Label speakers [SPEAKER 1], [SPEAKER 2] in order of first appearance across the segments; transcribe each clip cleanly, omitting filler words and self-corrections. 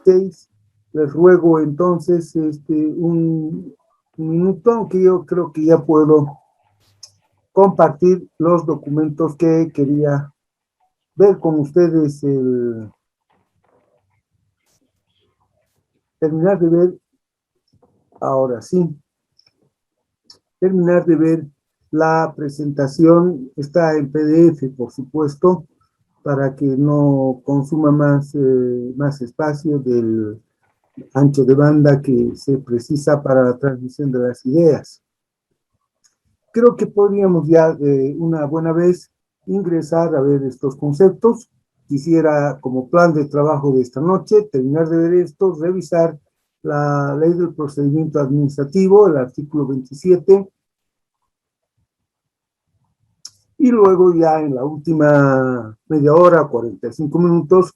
[SPEAKER 1] case. Les ruego entonces un minuto, aunque yo creo que ya puedo compartir los documentos que quería ver con ustedes, terminar de ver, ahora sí, terminar de ver la presentación. Está en PDF, por supuesto, para que no consuma más espacio del ancho de banda que se precisa para la transmisión de las ideas. Creo que podríamos ya de una buena vez ingresar a ver estos conceptos. Quisiera, como plan de trabajo de esta noche, terminar de ver esto, revisar la ley del procedimiento administrativo, el artículo 27, y luego ya en la última media hora, 45 minutos,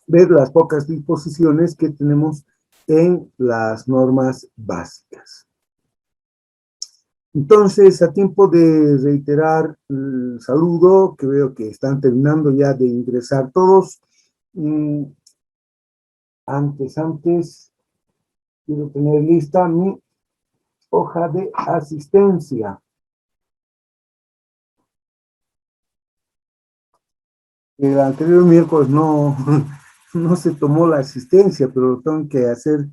[SPEAKER 1] ver las pocas disposiciones que tenemos en las normas básicas. Entonces, a tiempo de reiterar el saludo, que veo que están terminando ya de ingresar todos. Antes, quiero tener lista mi hoja de asistencia. El anterior miércoles no se tomó la asistencia, pero lo tengo que hacer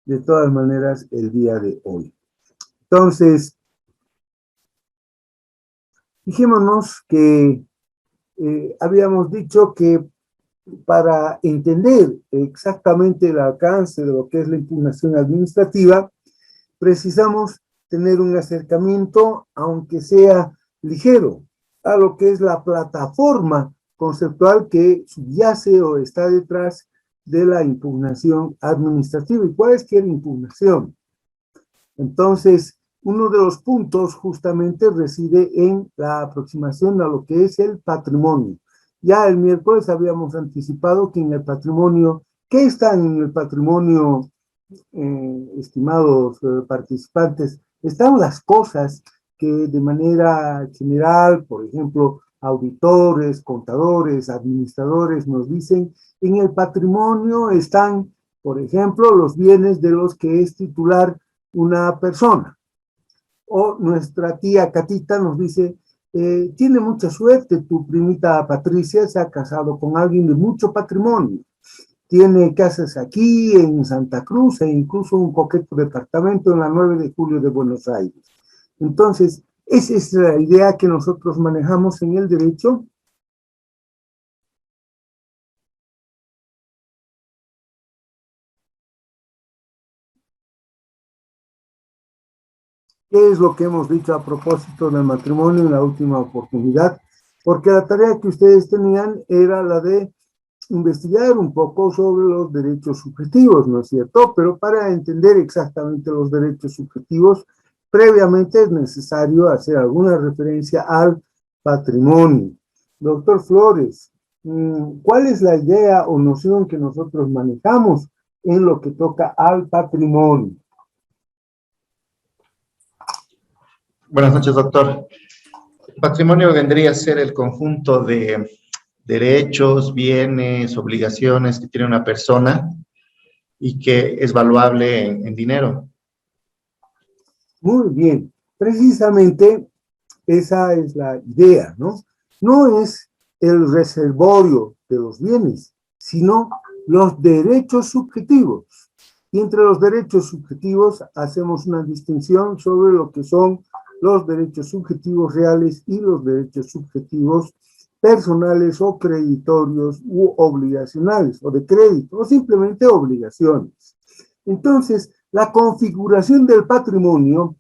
[SPEAKER 1] de todas maneras el día de hoy. Entonces, dijémonos que habíamos dicho que para entender exactamente el alcance de lo que es la impugnación administrativa, precisamos tener un acercamiento, aunque sea ligero, a lo que es la plataforma conceptual que subyace o está detrás de la impugnación administrativa. ¿Y cuál es que es la impugnación? Entonces, uno de los puntos justamente reside en la aproximación a lo que es el patrimonio. Ya el miércoles habíamos anticipado que en el patrimonio, ¿qué están en el patrimonio, estimados participantes? Están las cosas que de manera general, por ejemplo, auditores, contadores, administradores nos dicen, en el patrimonio están, por ejemplo, los bienes de los que es titular una persona. O nuestra tía Catita nos dice, tiene mucha suerte, tu primita Patricia se ha casado con alguien de mucho patrimonio. Tiene casas aquí, en Santa Cruz, e incluso un coqueto departamento en la 9 de julio de Buenos Aires. Entonces, esa es la idea que nosotros manejamos en el derecho. ¿Qué es lo que hemos dicho a propósito del matrimonio en la última oportunidad? Porque la tarea que ustedes tenían era la de investigar un poco sobre los derechos subjetivos, ¿no es cierto? Pero para entender exactamente los derechos subjetivos, previamente es necesario hacer alguna referencia al patrimonio. Doctor Flores, ¿cuál es la idea o noción que nosotros manejamos en lo que toca al patrimonio?
[SPEAKER 2] Buenas noches, doctor. Patrimonio vendría a ser el conjunto de derechos, bienes, obligaciones que tiene una persona y que es valuable en dinero.
[SPEAKER 1] Muy bien. Precisamente esa es la idea, ¿no? No es el reservorio de los bienes, sino los derechos subjetivos. Y entre los derechos subjetivos hacemos una distinción sobre lo que son los derechos subjetivos reales y los derechos subjetivos personales o creditorios u obligacionales, o de crédito, o simplemente obligaciones. Entonces, la configuración del patrimonio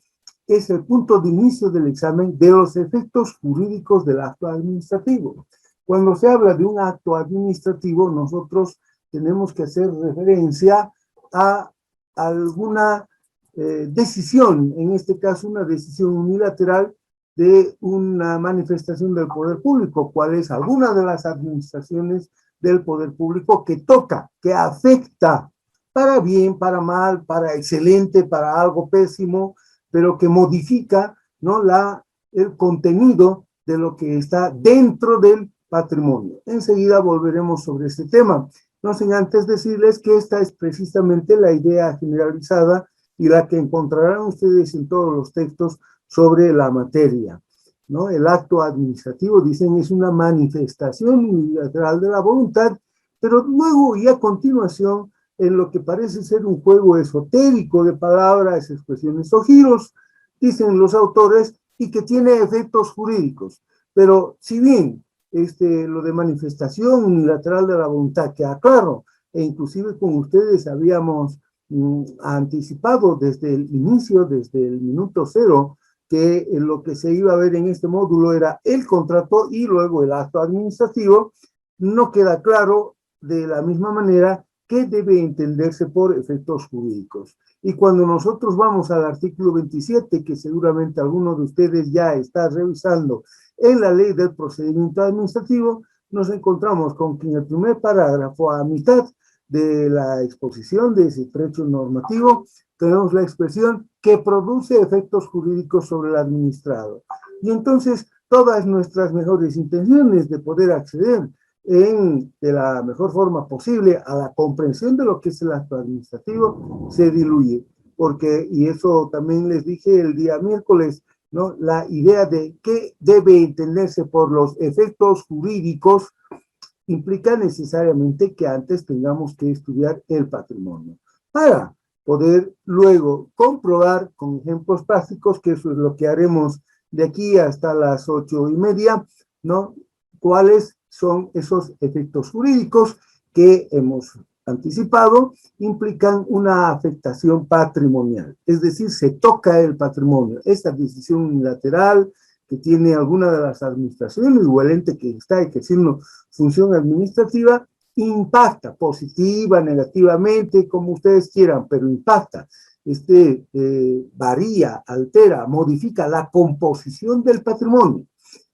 [SPEAKER 1] es el punto de inicio del examen de los efectos jurídicos del acto administrativo. Cuando se habla de un acto administrativo, nosotros tenemos que hacer referencia a alguna decisión, en este caso una decisión unilateral de una manifestación del poder público, cuál es alguna de las administraciones del poder público que toca, que afecta, para bien, para mal, para excelente, para algo pésimo, pero que modifica, ¿no?, el contenido de lo que está dentro del patrimonio. Enseguida volveremos sobre este tema. no sin antes decirles que esta es precisamente la idea generalizada y la que encontrarán ustedes en todos los textos sobre la materia, ¿no? El acto administrativo, dicen, es una manifestación unilateral de la voluntad, pero luego y a continuación, en lo que parece ser un juego esotérico de palabras, expresiones o giros, dicen los autores, y que tiene efectos jurídicos. Pero si bien lo de manifestación unilateral de la voluntad queda claro, e inclusive con ustedes habíamos anticipado desde el inicio, desde el minuto cero, que lo que se iba a ver en este módulo era el contrato y luego el acto administrativo, no queda claro de la misma manera que debe entenderse por efectos jurídicos. Y cuando nosotros vamos al artículo 27, que seguramente alguno de ustedes ya está revisando en la ley del procedimiento administrativo, nos encontramos con que en el primer parágrafo, a mitad de la exposición de ese trecho normativo, tenemos la expresión que produce efectos jurídicos sobre el administrado. Y entonces, todas nuestras mejores intenciones de poder acceder de la mejor forma posible a la comprensión de lo que es el acto administrativo se diluye, porque, y eso también les dije el día miércoles, ¿no? La idea de qué debe entenderse por los efectos jurídicos implica necesariamente que antes tengamos que estudiar el patrimonio para poder luego comprobar con ejemplos prácticos, que eso es lo que haremos de aquí hasta las 8:30, ¿no? ¿Cuáles son esos efectos jurídicos que hemos anticipado? Implican una afectación patrimonial, es decir, se toca el patrimonio. Esta decisión unilateral que tiene alguna de las administraciones o el ente que está ejerciendo función administrativa, impacta positiva, negativamente, como ustedes quieran, pero impacta, varía, altera, modifica la composición del patrimonio.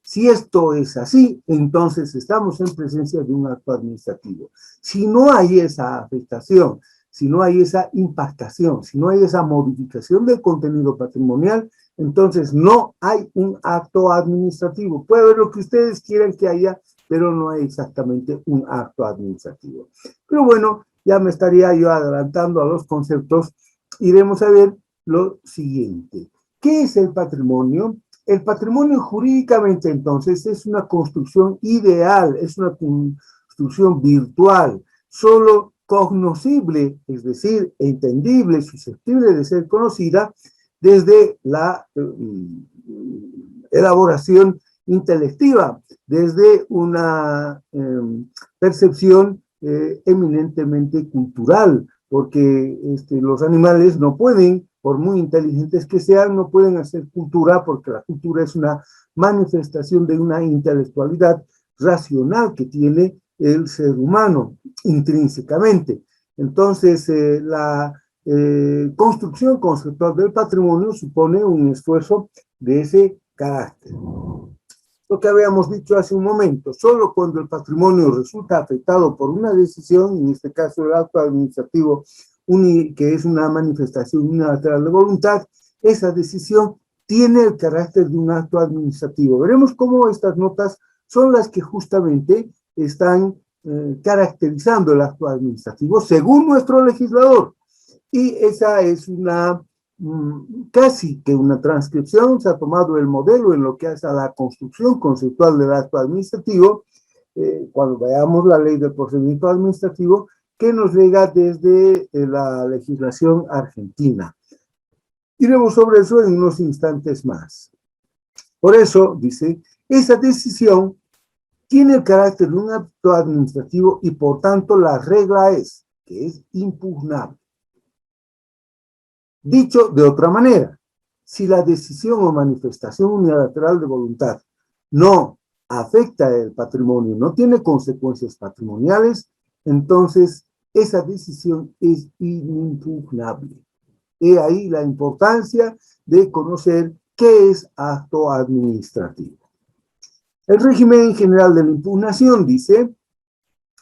[SPEAKER 1] Si esto es así, entonces estamos en presencia de un acto administrativo. Si no hay esa afectación, si no hay esa impactación, si no hay esa modificación del contenido patrimonial, entonces no hay un acto administrativo. Puede haber lo que ustedes quieran que haya, pero no hay exactamente un acto administrativo. Pero bueno, ya me estaría yo adelantando a los conceptos. Iremos a ver lo siguiente. ¿Qué es el patrimonio? El patrimonio jurídicamente, entonces, es una construcción ideal, es una construcción virtual, solo cognoscible, es decir, entendible, susceptible de ser conocida desde la elaboración intelectiva, desde una percepción eminentemente cultural, porque los animales no pueden, por muy inteligentes que sean, no pueden hacer cultura, porque la cultura es una manifestación de una intelectualidad racional que tiene el ser humano intrínsecamente. Entonces, la construcción conceptual del patrimonio supone un esfuerzo de ese carácter. Lo que habíamos dicho hace un momento, solo cuando el patrimonio resulta afectado por una decisión, en este caso el acto administrativo, que es una manifestación unilateral de voluntad, esa decisión tiene el carácter de un acto administrativo. Veremos cómo estas notas son las que justamente están caracterizando el acto administrativo según nuestro legislador. Y esa es una casi que una transcripción, se ha tomado el modelo en lo que hace a la construcción conceptual del acto administrativo, cuando veamos la ley del procedimiento administrativo, que nos llega desde la legislación argentina. Iremos sobre eso en unos instantes más. Por eso, dice, esa decisión tiene el carácter de un acto administrativo y por tanto la regla es que es impugnable. Dicho de otra manera, si la decisión o manifestación unilateral de voluntad no afecta el patrimonio, no tiene consecuencias patrimoniales, entonces esa decisión es inimpugnable. He ahí la importancia de conocer qué es acto administrativo. El régimen general de la impugnación, dice,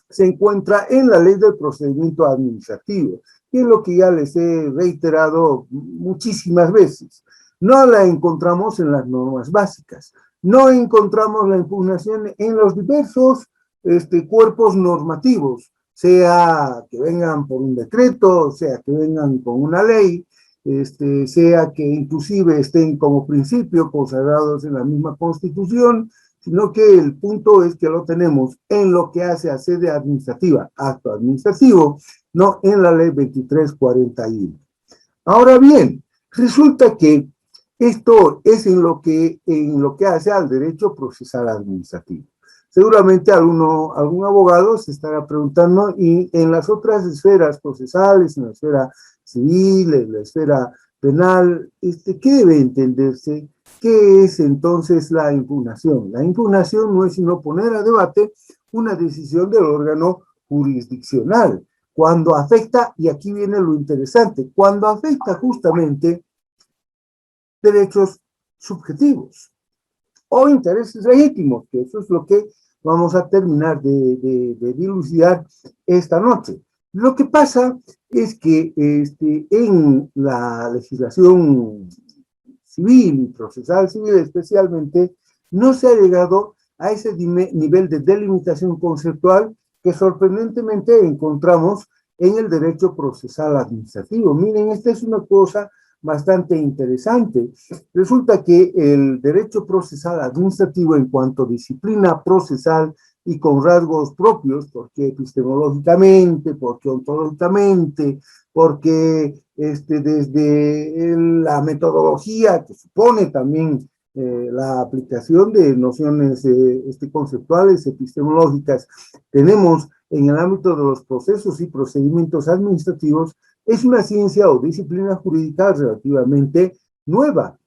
[SPEAKER 1] se encuentra en la ley del procedimiento administrativo, que es lo que ya les he reiterado muchísimas veces. No la encontramos en las normas básicas, no encontramos la impugnación en los diversos cuerpos normativos, sea que vengan por un decreto, sea que vengan con una ley, sea que inclusive estén como principio consagrados en la misma Constitución, sino que el punto es que lo tenemos en lo que hace a sede administrativa, acto administrativo, no en la ley 2341. Ahora bien, resulta que esto es en lo que hace al derecho procesal administrativo. Seguramente algún abogado se estará preguntando, y en las otras esferas procesales, en la esfera civil, en la esfera penal, ¿qué debe entenderse? ¿Qué es entonces la impugnación? La impugnación no es sino poner a debate una decisión del órgano jurisdiccional, cuando afecta, y aquí viene lo interesante, cuando afecta justamente derechos subjetivos o intereses legítimos, que eso es lo que vamos a terminar de dilucidar esta noche. Lo que pasa es que en la legislación civil y procesal civil especialmente, no se ha llegado a ese nivel de delimitación conceptual que sorprendentemente encontramos en el derecho procesal administrativo. Miren, esta es una cosa bastante interesante. Resulta que el derecho procesal administrativo en cuanto a disciplina procesal y con rasgos propios, porque epistemológicamente, porque ontológicamente, porque desde la metodología que supone también la aplicación de nociones conceptuales, epistemológicas, tenemos en el ámbito de los procesos y procedimientos administrativos, es una ciencia o disciplina jurídica relativamente nueva.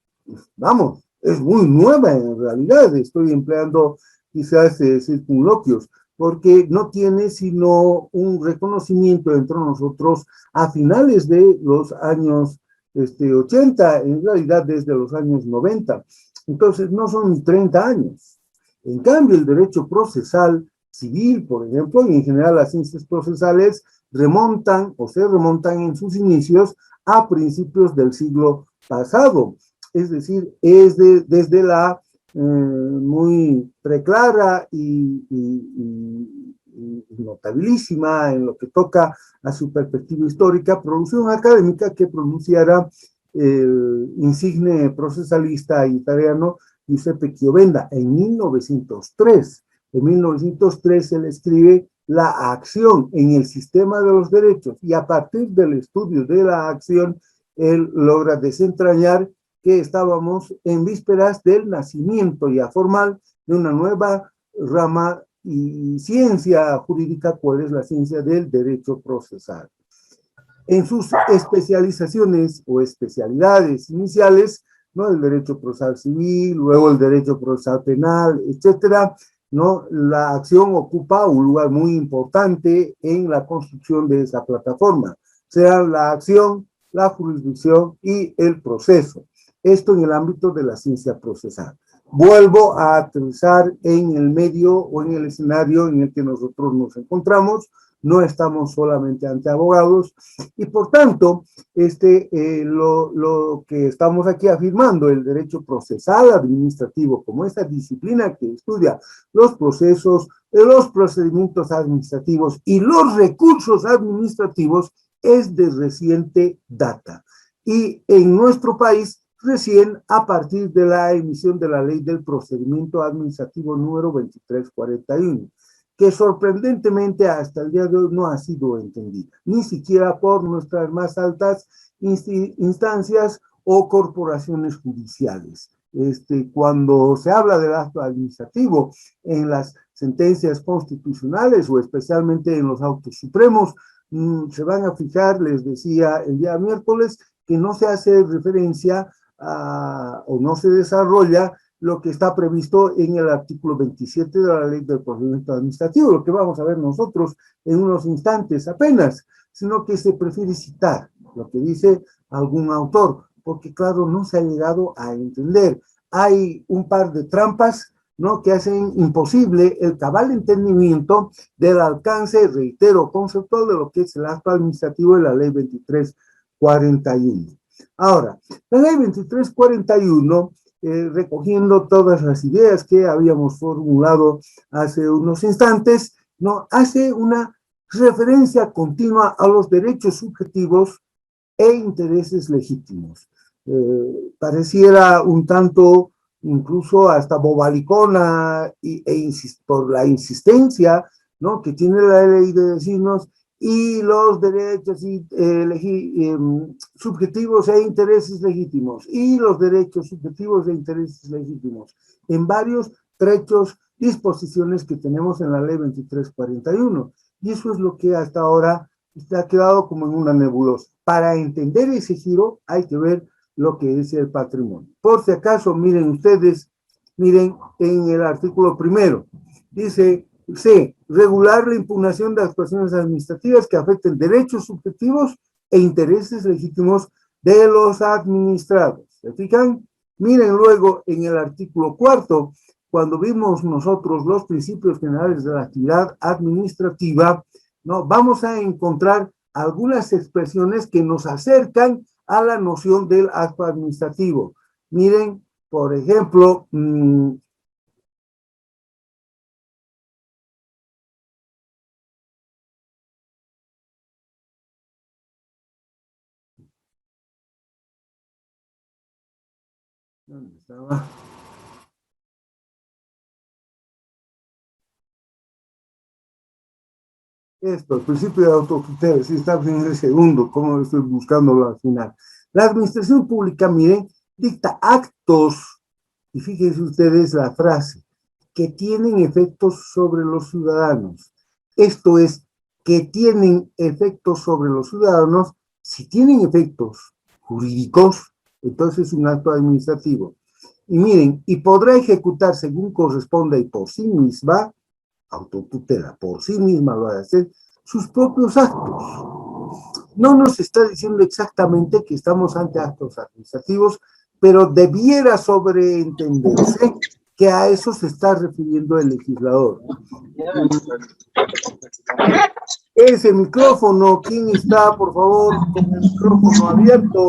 [SPEAKER 1] Vamos, es muy nueva en realidad, estoy empleando quizás circunloquios, porque no tiene sino un reconocimiento entre nosotros a finales de los años 80, en realidad desde los años 90. Entonces, no son ni 30 años. En cambio, el derecho procesal civil, por ejemplo, y en general las ciencias procesales, remontan o se remontan en sus inicios a principios del siglo pasado. Es decir, desde la muy preclara y notabilísima en lo que toca a su perspectiva histórica, producción académica que pronunciara el insigne procesalista italiano Giuseppe Chiovenda en 1903. En 1903 él escribe La acción en el sistema de los derechos, y a partir del estudio de la acción, él logra desentrañar que estábamos en vísperas del nacimiento ya formal de una nueva rama y ciencia jurídica, cuál es la ciencia del derecho procesal. En sus especializaciones o especialidades iniciales, ¿no? El derecho procesal civil, luego el derecho procesal penal, etcétera, ¿no? La acción ocupa un lugar muy importante en la construcción de esa plataforma, sea la acción, la jurisdicción y el proceso. Esto en el ámbito de la ciencia procesal. Vuelvo a aterrizar en el medio o en el escenario en el que nosotros nos encontramos. No estamos solamente ante abogados y por tanto lo que estamos aquí afirmando, el derecho procesal administrativo como esta disciplina que estudia los procesos, los procedimientos administrativos y los recursos administrativos, es de reciente data. Y en nuestro país, recién a partir de la emisión de la ley del procedimiento administrativo número 2341, que sorprendentemente hasta el día de hoy no ha sido entendida, ni siquiera por nuestras más altas instancias o corporaciones judiciales. Cuando se habla del acto administrativo en las sentencias constitucionales o especialmente en los autos supremos, se van a fijar, les decía el día miércoles, que no se hace referencia o no se desarrolla lo que está previsto en el artículo 27 de la Ley del Procedimiento Administrativo, lo que vamos a ver nosotros en unos instantes apenas, sino que se prefiere citar lo que dice algún autor, porque claro, no se ha llegado a entender. Hay un par de trampas, ¿no?, que hacen imposible el cabal entendimiento del alcance, reitero, conceptual de lo que es el acto administrativo de la Ley 2341. Ahora, la Ley 2341, recogiendo todas las ideas que habíamos formulado hace unos instantes, ¿no?, hace una referencia continua a los derechos subjetivos e intereses legítimos. Pareciera un tanto, incluso hasta bobalicona, por la insistencia, ¿no?, que tiene la ley de decirnos, y los derechos subjetivos e intereses legítimos, y los derechos subjetivos e intereses legítimos, en varios trechos, disposiciones que tenemos en la ley 2341. Y eso es lo que hasta ahora ha quedado como en una nebulosa. Para entender ese giro hay que ver lo que es el patrimonio. Por si acaso, miren ustedes, miren en el artículo primero, dice C, regular la impugnación de actuaciones administrativas que afecten derechos subjetivos e intereses legítimos de los administrados. ¿Se fijan? Miren luego en el artículo cuarto, cuando vimos nosotros los principios generales de la actividad administrativa, ¿no?, vamos a encontrar algunas expresiones que nos acercan a la noción del acto administrativo. Miren, por ejemplo, ¿dónde estaba? Esto, el principio de autotutela, si está en el segundo, como estoy buscándolo al final. La administración pública, miren, dicta actos, y fíjense ustedes la frase, que tienen efectos sobre los ciudadanos. Esto es, que tienen efectos sobre los ciudadanos. Si tienen efectos jurídicos, entonces es un acto administrativo. Y miren, y podrá ejecutar según corresponda y por sí misma, autotutela, por sí misma lo va a hacer, sus propios actos. No nos está diciendo exactamente que estamos ante actos administrativos, pero debiera sobreentenderse que a eso se está refiriendo el legislador. Ese micrófono, ¿quién está, por favor, con el micrófono abierto?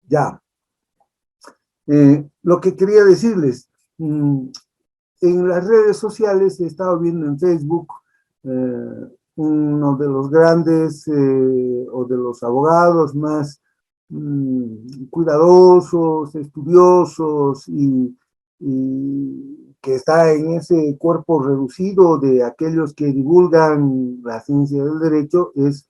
[SPEAKER 1] Ya. Lo que quería decirles, en las redes sociales he estado viendo en Facebook uno de los grandes o de los abogados más cuidadosos, estudiosos y que está en ese cuerpo reducido de aquellos que divulgan la ciencia del derecho, es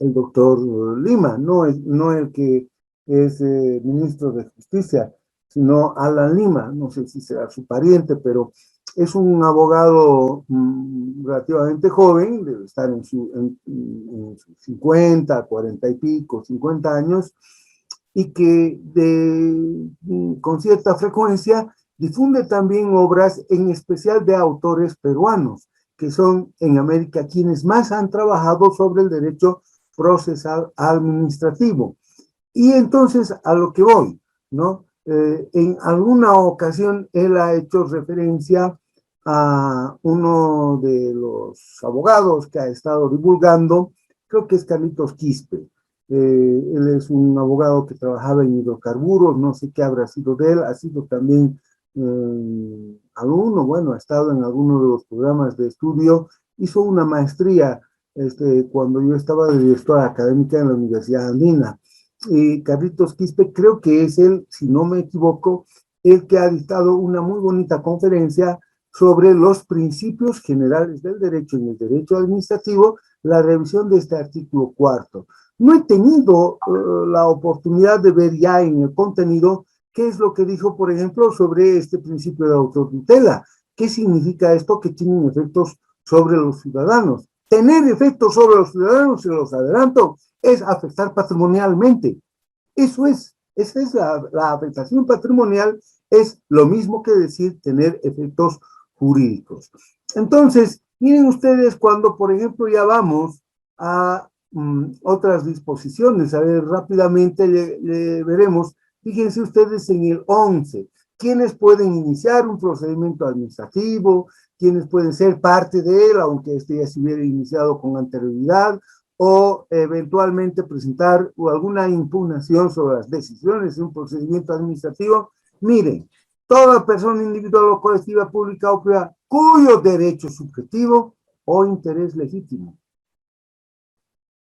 [SPEAKER 1] el doctor Lima, no el que es ministro de Justicia, sino Alan Lima, no sé si será su pariente, pero es un abogado relativamente joven, debe estar en sus 50, 40 y pico, 50 años, y que con cierta frecuencia difunde también obras, en especial de autores peruanos, que son en América quienes más han trabajado sobre el derecho procesal administrativo. Y entonces a lo que voy, ¿no? En alguna ocasión él ha hecho referencia a uno de los abogados que ha estado divulgando, creo que es Carlitos Quispe. Él es un abogado que trabajaba en hidrocarburos, no sé qué habrá sido de él, ha sido también alumno, bueno, ha estado en alguno de los programas de estudio, hizo una maestría cuando yo estaba de directora académica en la Universidad Andina. Carlitos Quispe, creo que es él, si no me equivoco, el que ha dictado una muy bonita conferencia sobre los principios generales del derecho en el derecho administrativo, la revisión de este artículo cuarto. No he tenido la oportunidad de ver ya en el contenido qué es lo que dijo, por ejemplo, sobre este principio de autotutela. ¿Qué significa esto? Que tienen efectos sobre los ciudadanos. Tener efectos sobre los ciudadanos, se los adelanto, es afectar patrimonialmente. Esa es la afectación patrimonial, es lo mismo que decir tener efectos jurídicos. Entonces, miren ustedes cuando, por ejemplo, ya vamos a otras disposiciones, a ver, rápidamente le veremos, fíjense ustedes en el 11, ¿quiénes pueden iniciar un procedimiento administrativo? ¿Quiénes pueden ser parte de él, aunque este ya se hubiera iniciado con anterioridad? O eventualmente presentar alguna impugnación sobre las decisiones de un procedimiento administrativo. Miren, toda persona individual o colectiva, pública o privada, cuyo derecho subjetivo o interés legítimo.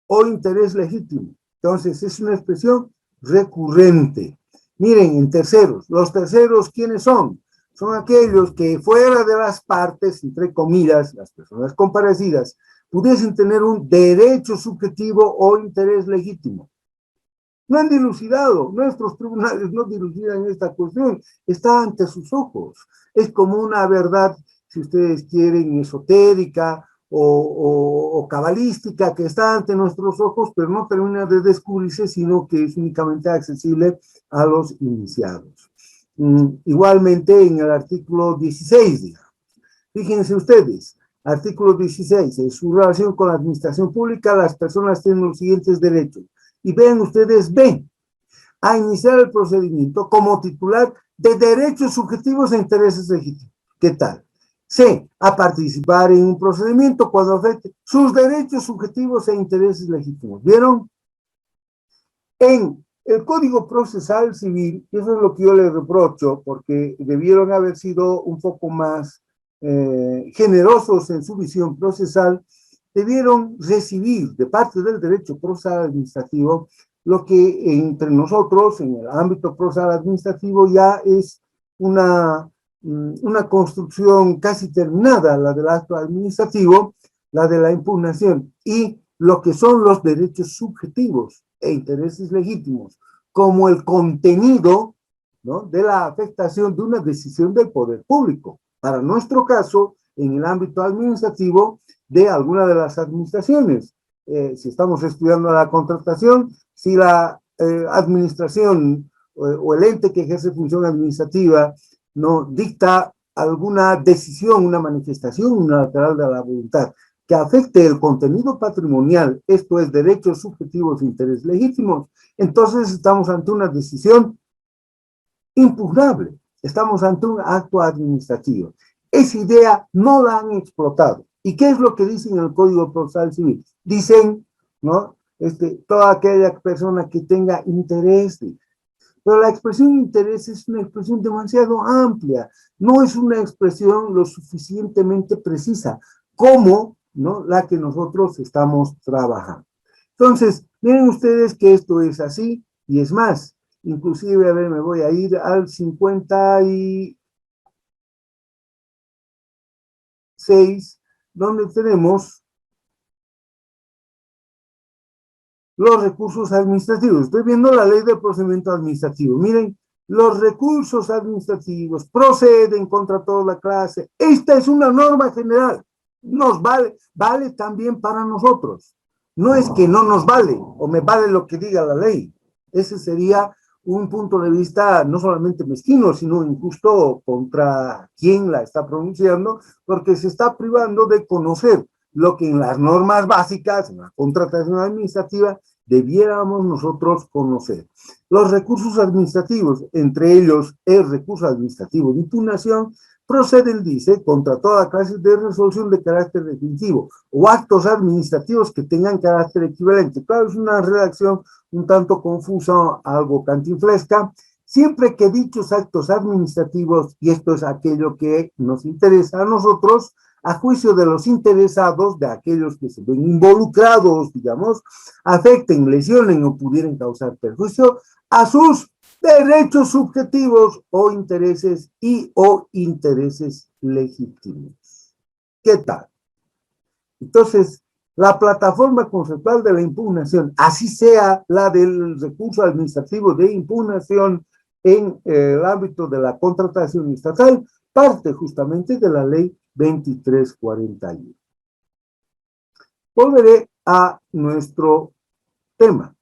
[SPEAKER 1] O interés legítimo. Entonces, es una expresión recurrente. Miren, en terceros, los terceros, ¿quiénes son? Son aquellos que fuera de las partes, entre comillas, las personas comparecidas, pudiesen tener un derecho subjetivo o interés legítimo. No han dilucidado, nuestros tribunales no dilucidan esta cuestión, está ante sus ojos. Es como una verdad, si ustedes quieren, esotérica o cabalística, que está ante nuestros ojos, pero no termina de descubrirse, sino que es únicamente accesible a los iniciados. Igualmente en el artículo 16, digamos. Fíjense ustedes, artículo 16, en su relación con la administración pública, las personas tienen los siguientes derechos. Y vean ustedes, B, a iniciar el procedimiento como titular de derechos subjetivos e intereses legítimos. ¿Qué tal? C, a participar en un procedimiento cuando afecte sus derechos subjetivos e intereses legítimos. ¿Vieron? En el Código Procesal Civil, y eso es lo que yo les reprocho, porque debieron haber sido un poco más generosos en su visión procesal, debieron recibir de parte del derecho procesal administrativo lo que entre nosotros, en el ámbito procesal administrativo, ya es una construcción casi terminada, la del acto administrativo, la de la impugnación, y lo que son los derechos subjetivos e intereses legítimos, como el contenido, ¿no?, de la afectación de una decisión del poder público. Para nuestro caso, en el ámbito administrativo, de alguna de las administraciones. Si estamos estudiando la contratación, si la administración o el ente que ejerce función administrativa no dicta alguna decisión, una manifestación unilateral de la voluntad que afecte el contenido patrimonial, esto es derechos subjetivos e intereses legítimos, entonces estamos ante una decisión impugnable, estamos ante un acto administrativo. Esa idea no la han explotado. ¿Y qué es lo que dicen en el Código Procesal Civil? Dicen, ¿no?, toda aquella persona que tenga interés. Pero la expresión interés es una expresión demasiado amplia, no es una expresión lo suficientemente precisa como, ¿no?, la que nosotros estamos trabajando. Entonces, miren ustedes que esto es así, y es más, inclusive, a ver, me voy a ir al 56, donde tenemos los recursos administrativos. Estoy viendo la ley de procedimiento administrativo. Miren, los recursos administrativos proceden contra toda la clase. Esta es una norma general. Nos vale también para nosotros. No es que no nos vale o me vale lo que diga la ley. Ese sería un punto de vista no solamente mezquino, sino injusto contra quien la está pronunciando, porque se está privando de conocer lo que en las normas básicas, en la contratación administrativa, debiéramos nosotros conocer. Los recursos administrativos, entre ellos el recurso administrativo de impugnación, proceden, dice, contra toda clase de resolución de carácter definitivo o actos administrativos que tengan carácter equivalente. Claro, es una redacción un tanto confusa, algo cantinflesca, siempre que dichos actos administrativos, y esto es aquello que nos interesa a nosotros, a juicio de los interesados, de aquellos que se ven involucrados, digamos, afecten, lesionen o pudieran causar perjuicio a sus derechos subjetivos o intereses o intereses legítimos. ¿Qué tal? Entonces, la plataforma conceptual de la impugnación, así sea la del recurso administrativo de impugnación en el ámbito de la contratación estatal, parte justamente de la ley 2341. Volveré a nuestro tema.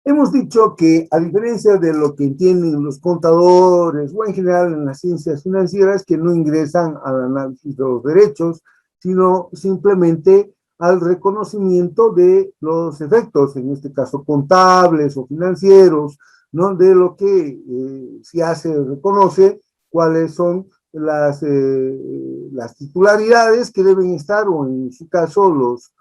[SPEAKER 1] Hemos dicho que, a diferencia de lo que entienden los contadores o en general en las ciencias financieras, que no ingresan al análisis de los derechos, sino simplemente al reconocimiento de los efectos, en este caso contables o financieros, ¿no?, de lo que se hace, reconoce cuáles son las titularidades que deben estar, o en su caso los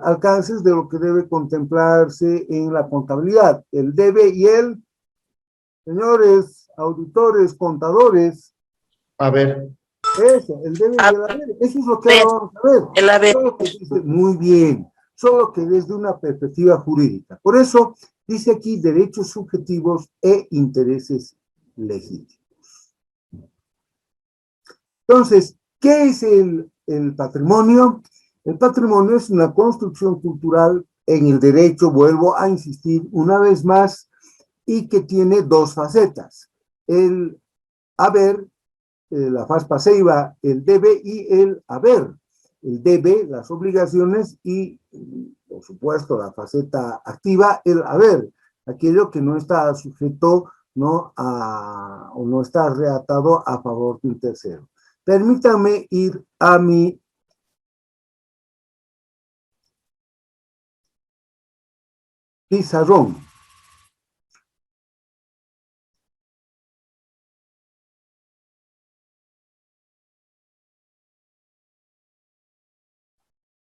[SPEAKER 1] alcances de lo que debe contemplarse en la contabilidad, el debe y el, señores, auditores, contadores.
[SPEAKER 2] A ver,
[SPEAKER 1] Eso, el debe y el haber. Eso es lo que ahora vamos a ver.
[SPEAKER 3] El haber.
[SPEAKER 1] Solo que dice, muy bien, solo que desde una perspectiva jurídica. Por eso dice aquí derechos subjetivos e intereses legítimos. Entonces, ¿qué es el patrimonio? El patrimonio es una construcción cultural en el derecho, vuelvo a insistir una vez más, y que tiene dos facetas. El haber, la faz pasiva, el debe y el haber. El debe, las obligaciones y, por supuesto, la faceta activa, el haber, aquello que no está sujeto, ¿no?, o no está reatado a favor de un tercero. Permítanme ir a mi pizarrón.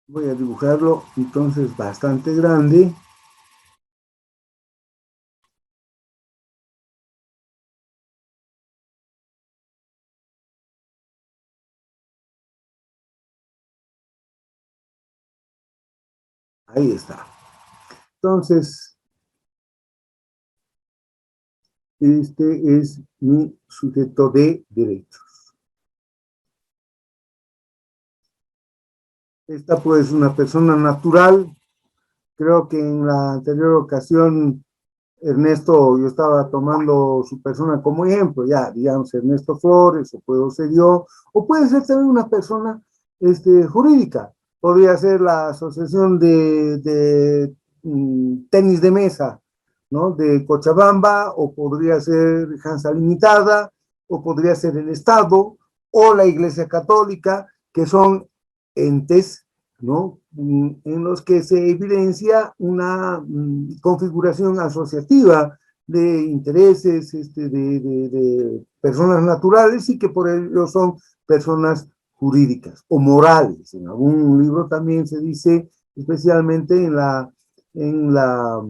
[SPEAKER 1] Voy a dibujarlo entonces bastante grande. Ahí está. Entonces, este es mi sujeto de derecho. Esta pues una persona natural. Creo que en la anterior ocasión, Ernesto, yo estaba tomando su persona como ejemplo, ya, digamos, Ernesto Flores, o puedo ser yo, o puede ser también una persona jurídica. Podría ser la asociación de tenis de mesa, ¿no?, de Cochabamba, o podría ser Hansa Limitada, o podría ser el Estado, o la Iglesia Católica, que son entes, ¿no?, en los que se evidencia una configuración asociativa de intereses de personas naturales y que por ello son personas jurídicas o morales. En algún libro también se dice, especialmente en la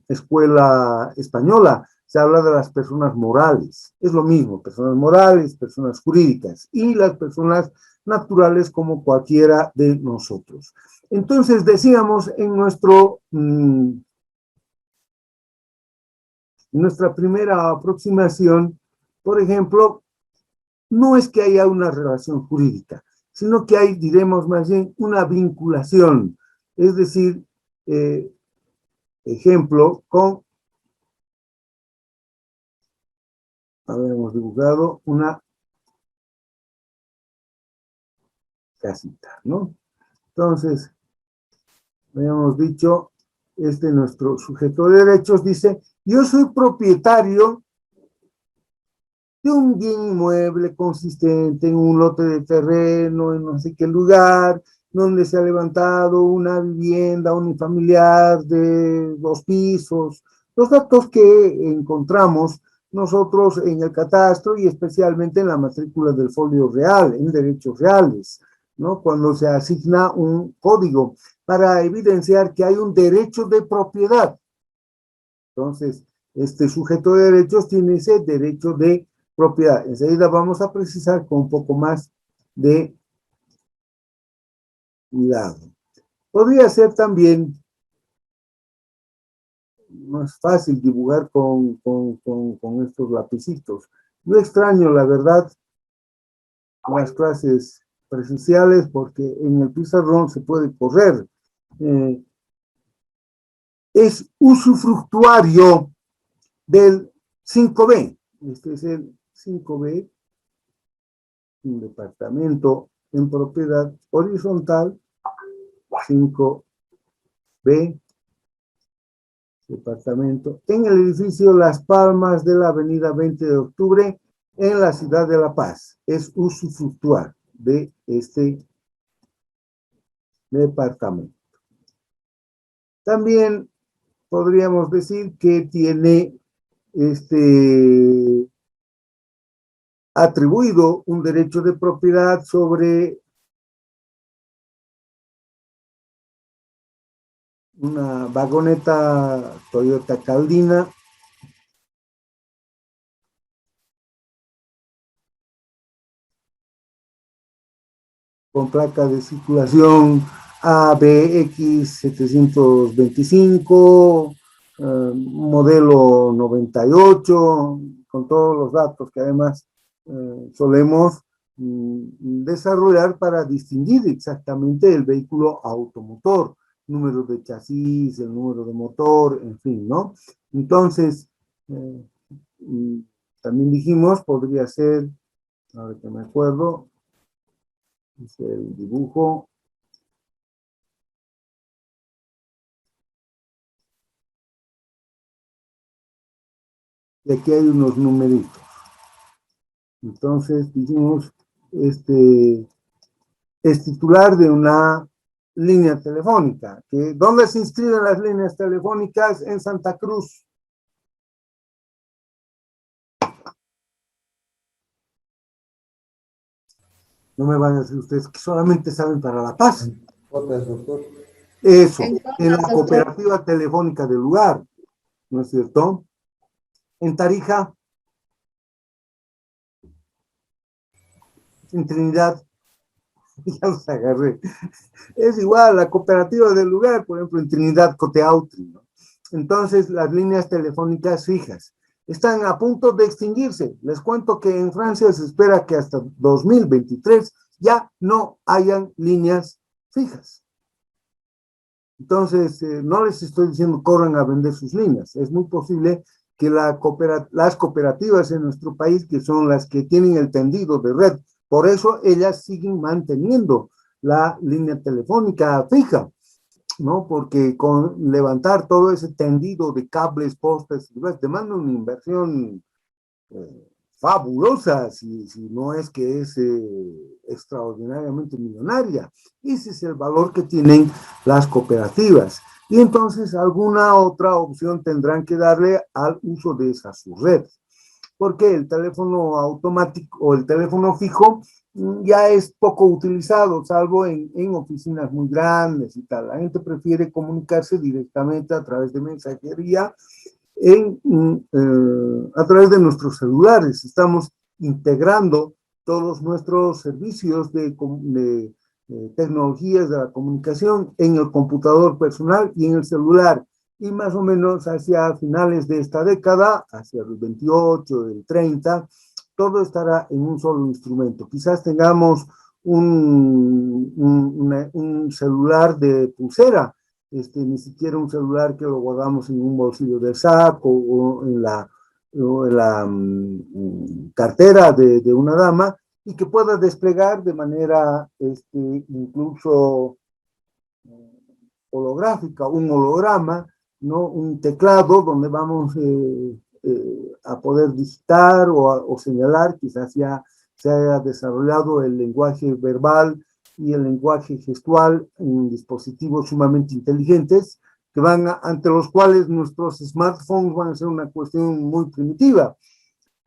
[SPEAKER 1] escuela española, se habla de las personas morales. Es lo mismo, personas morales, personas jurídicas, y las personas naturales como cualquiera de nosotros. Entonces decíamos en nuestra primera aproximación, por ejemplo, no es que haya una relación jurídica, sino que hay, diremos más bien, una vinculación. Es decir, ejemplo, habíamos dibujado una casita, ¿no? Entonces, habíamos dicho, nuestro sujeto de derechos dice, yo soy propietario de un bien inmueble consistente en un lote de terreno, en no sé qué lugar, donde se ha levantado una vivienda unifamiliar de 2 pisos. Los datos que encontramos nosotros en el catastro y especialmente en la matrícula del folio real, en derechos reales, ¿no?, cuando se asigna un código para evidenciar que hay un derecho de propiedad. Entonces, este sujeto de derechos tiene ese derecho de propiedad. Enseguida vamos a precisar con un poco más de cuidado. Podría ser también más fácil dibujar con estos lapicitos. Yo extraño, la verdad, las clases presenciales porque en el pizarrón se puede correr. Es usufructuario del 5B. Este es el 5B, un departamento en propiedad horizontal, 5B, departamento, en el edificio Las Palmas de la avenida 20 de octubre, en la ciudad de La Paz. Es usufructuar de este departamento. También podríamos decir que tiene atribuido un derecho de propiedad sobre una vagoneta Toyota Caldina con placa de circulación ABX 725, modelo 98, con todos los datos que además solemos desarrollar para distinguir exactamente el vehículo automotor, número de chasis, el número de motor, en fin, ¿no? Entonces, también dijimos, podría ser, ahora que me acuerdo, es el dibujo. Y aquí hay unos numeritos. Entonces, dijimos, es titular de una línea telefónica. ¿Dónde se inscriben las líneas telefónicas? En Santa Cruz. No me van a decir ustedes que solamente saben para La Paz. Eso, en la cooperativa telefónica del lugar, ¿no es cierto? En Tarija, en Trinidad, ya los agarré. Es igual, la cooperativa del lugar, por ejemplo, en Trinidad, Coteautri, ¿no? Entonces, las líneas telefónicas fijas están a punto de extinguirse. Les cuento que en Francia se espera que hasta 2023 ya no hayan líneas fijas. Entonces, no les estoy diciendo corran a vender sus líneas. Es muy posible que las cooperativas en nuestro país, que son las que tienen el tendido de red, por eso ellas siguen manteniendo la línea telefónica fija, ¿no? Porque con levantar todo ese tendido de cables, postes, demanda una inversión fabulosa, si no es que es extraordinariamente millonaria. Ese es el valor que tienen las cooperativas. Y entonces alguna otra opción tendrán que darle al uso de esa red. Porque el teléfono automático o el teléfono fijo ya es poco utilizado, salvo en oficinas muy grandes y tal. La gente prefiere comunicarse directamente a través de mensajería a través de nuestros celulares. Estamos integrando todos nuestros servicios de tecnologías de la comunicación en el computador personal y en el celular. Y más o menos hacia finales de esta década, hacia el 28, el 30, todo estará en un solo instrumento. Quizás tengamos un celular de pulsera, ni siquiera un celular que lo guardamos en un bolsillo del saco o en la cartera de una dama, y que pueda desplegar de manera incluso holográfica, un holograma, ¿no? Un teclado donde vamos a poder digitar o señalar. Quizás ya se haya desarrollado el lenguaje verbal y el lenguaje gestual en dispositivos sumamente inteligentes, que ante los cuales nuestros smartphones van a ser una cuestión muy primitiva.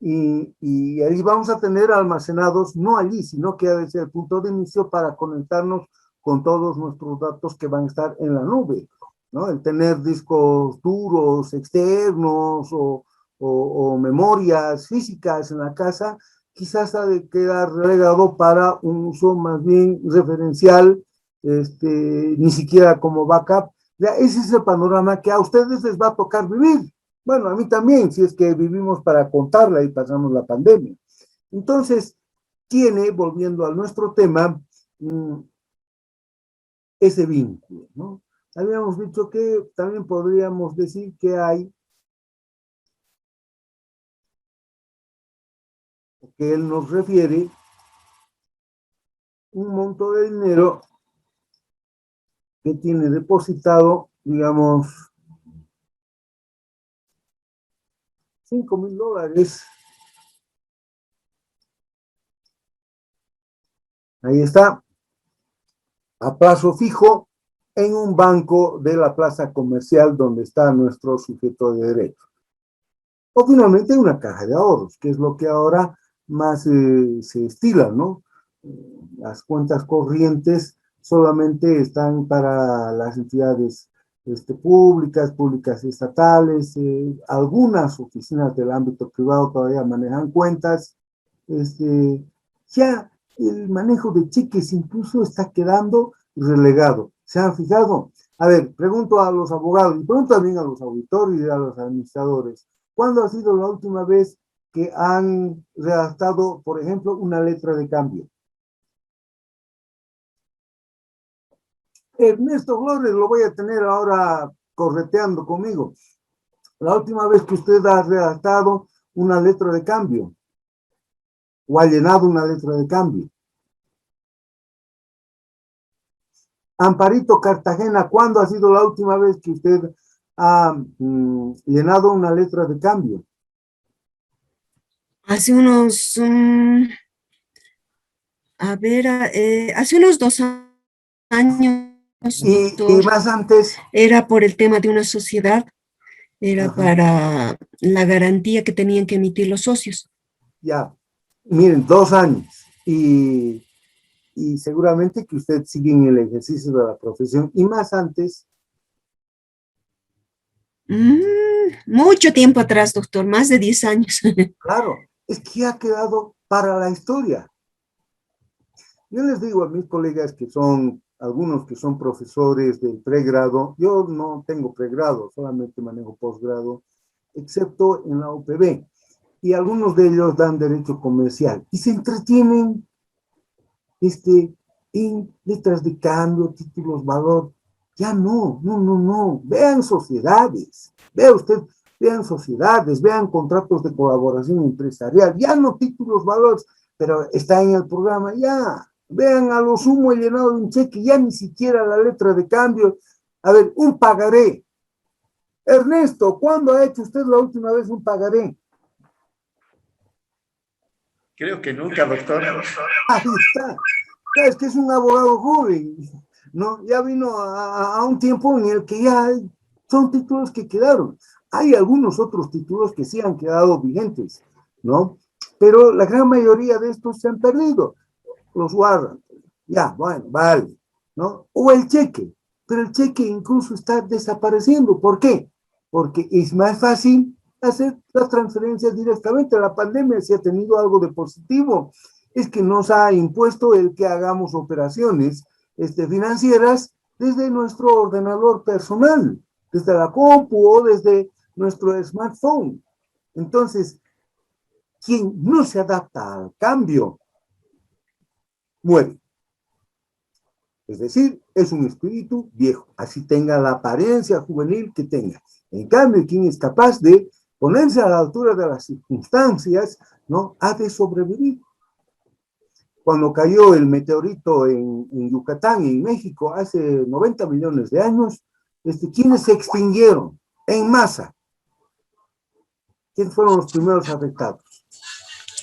[SPEAKER 1] Y ahí vamos a tener almacenados, no allí, sino que ha de ser el punto de inicio para conectarnos con todos nuestros datos que van a estar en la nube, ¿no? El tener discos duros externos o memorias físicas en la casa, quizás ha de quedar relegado para un uso más bien referencial, ni siquiera como backup. Ya, ese es el panorama que a ustedes les va a tocar vivir. Bueno, a mí también, si es que vivimos para contarla y pasamos la pandemia. Entonces, tiene, volviendo a nuestro tema, ese vínculo, ¿no? Habíamos dicho que también podríamos decir que hay, que él nos refiere, un monto de dinero que tiene depositado, digamos, $5,000. Ahí está, a plazo fijo, en un banco de la plaza comercial donde está nuestro sujeto de derecho. O finalmente una caja de ahorros, que es lo que ahora más se estila, ¿no? Las cuentas corrientes solamente están para las entidades públicas estatales, algunas oficinas del ámbito privado todavía manejan cuentas. Ya el manejo de cheques incluso está quedando relegado. ¿Se han fijado? A ver, pregunto a los abogados y pregunto también a los auditores y a los administradores. ¿Cuándo ha sido la última vez que han redactado, por ejemplo, una letra de cambio? Ernesto Flores, lo voy a tener ahora correteando conmigo. La última vez que usted ha redactado una letra de cambio o ha llenado una letra de cambio. Amparito Cartagena, ¿cuándo ha sido la última vez que usted ha llenado una letra de cambio?
[SPEAKER 3] Hace unos, hace unos 2 años,
[SPEAKER 1] Y
[SPEAKER 3] doctor,
[SPEAKER 1] más antes,
[SPEAKER 3] era por el tema de una sociedad, era
[SPEAKER 1] ajá,
[SPEAKER 3] para la garantía que tenían que emitir los socios.
[SPEAKER 1] ya, miren, 2 años. Y seguramente que usted sigue en el ejercicio de la profesión. Y más antes,
[SPEAKER 3] Mucho tiempo atrás, doctor, más de 10 años.
[SPEAKER 1] claro, es que ha quedado para la historia. Yo les digo a mis colegas que son, algunos que son profesores del pregrado, yo no tengo pregrado, solamente manejo posgrado, excepto en la UPB, y algunos de ellos dan derecho comercial, y se entretienen en letras de cambio, títulos, valor. Ya no. Vean sociedades, vea usted, vean sociedades, vean contratos de colaboración empresarial, ya no títulos, valores, pero está en el programa, ya. Vean a lo sumo el llenado de un cheque, ya ni siquiera la letra de cambio. A ver, un pagaré. Ernesto, ¿cuándo ha hecho usted la última vez un pagaré?
[SPEAKER 2] Creo que nunca, doctor.
[SPEAKER 1] Ahí está. Es que es un abogado joven, ¿no? Ya vino a un tiempo en el que ya son títulos que quedaron. Hay algunos otros títulos que sí han quedado vigentes, ¿no? Pero la gran mayoría de estos se han perdido. Los guardan. Ya, bueno, vale, ¿no? O el cheque, pero el cheque incluso está desapareciendo. ¿Por qué? Porque es más fácil hacer las transferencias directamente. La pandemia sí ha tenido algo de positivo, es que nos ha impuesto el que hagamos operaciones financieras desde nuestro ordenador personal, desde la compu o desde nuestro smartphone. Entonces, quien no se adapta al cambio, muere. Es decir, es un espíritu viejo, así tenga la apariencia juvenil que tenga. En cambio, quien es capaz de ponerse a la altura de las circunstancias, ¿no? Ha de sobrevivir. Cuando cayó el meteorito en Yucatán, en México, hace 90 millones de años, ¿quiénes se extinguieron en masa? ¿Quiénes fueron los primeros afectados?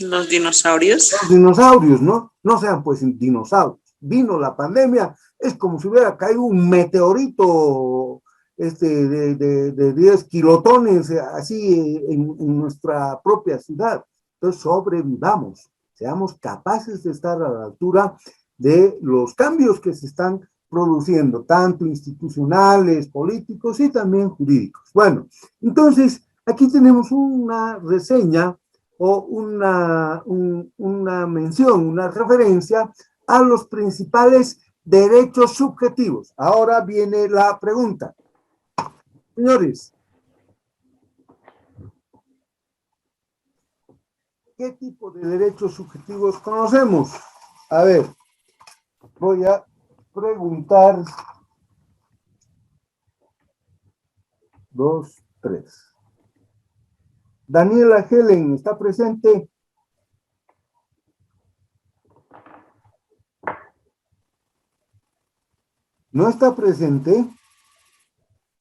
[SPEAKER 4] Los dinosaurios.
[SPEAKER 1] Los dinosaurios, ¿no? No sean pues dinosaurios. Vino la pandemia, es como si hubiera caído un meteorito de 10 kilotones, así en nuestra propia ciudad. Entonces sobrevivamos, seamos capaces de estar a la altura de los cambios que se están produciendo, tanto institucionales, políticos y también jurídicos. Bueno, entonces aquí tenemos una reseña o una mención, una referencia a los principales derechos subjetivos. Ahora viene la pregunta. Señores, ¿qué tipo de derechos subjetivos conocemos? A ver, voy a preguntar 2, 3. Daniela Helen, ¿está presente? No está presente.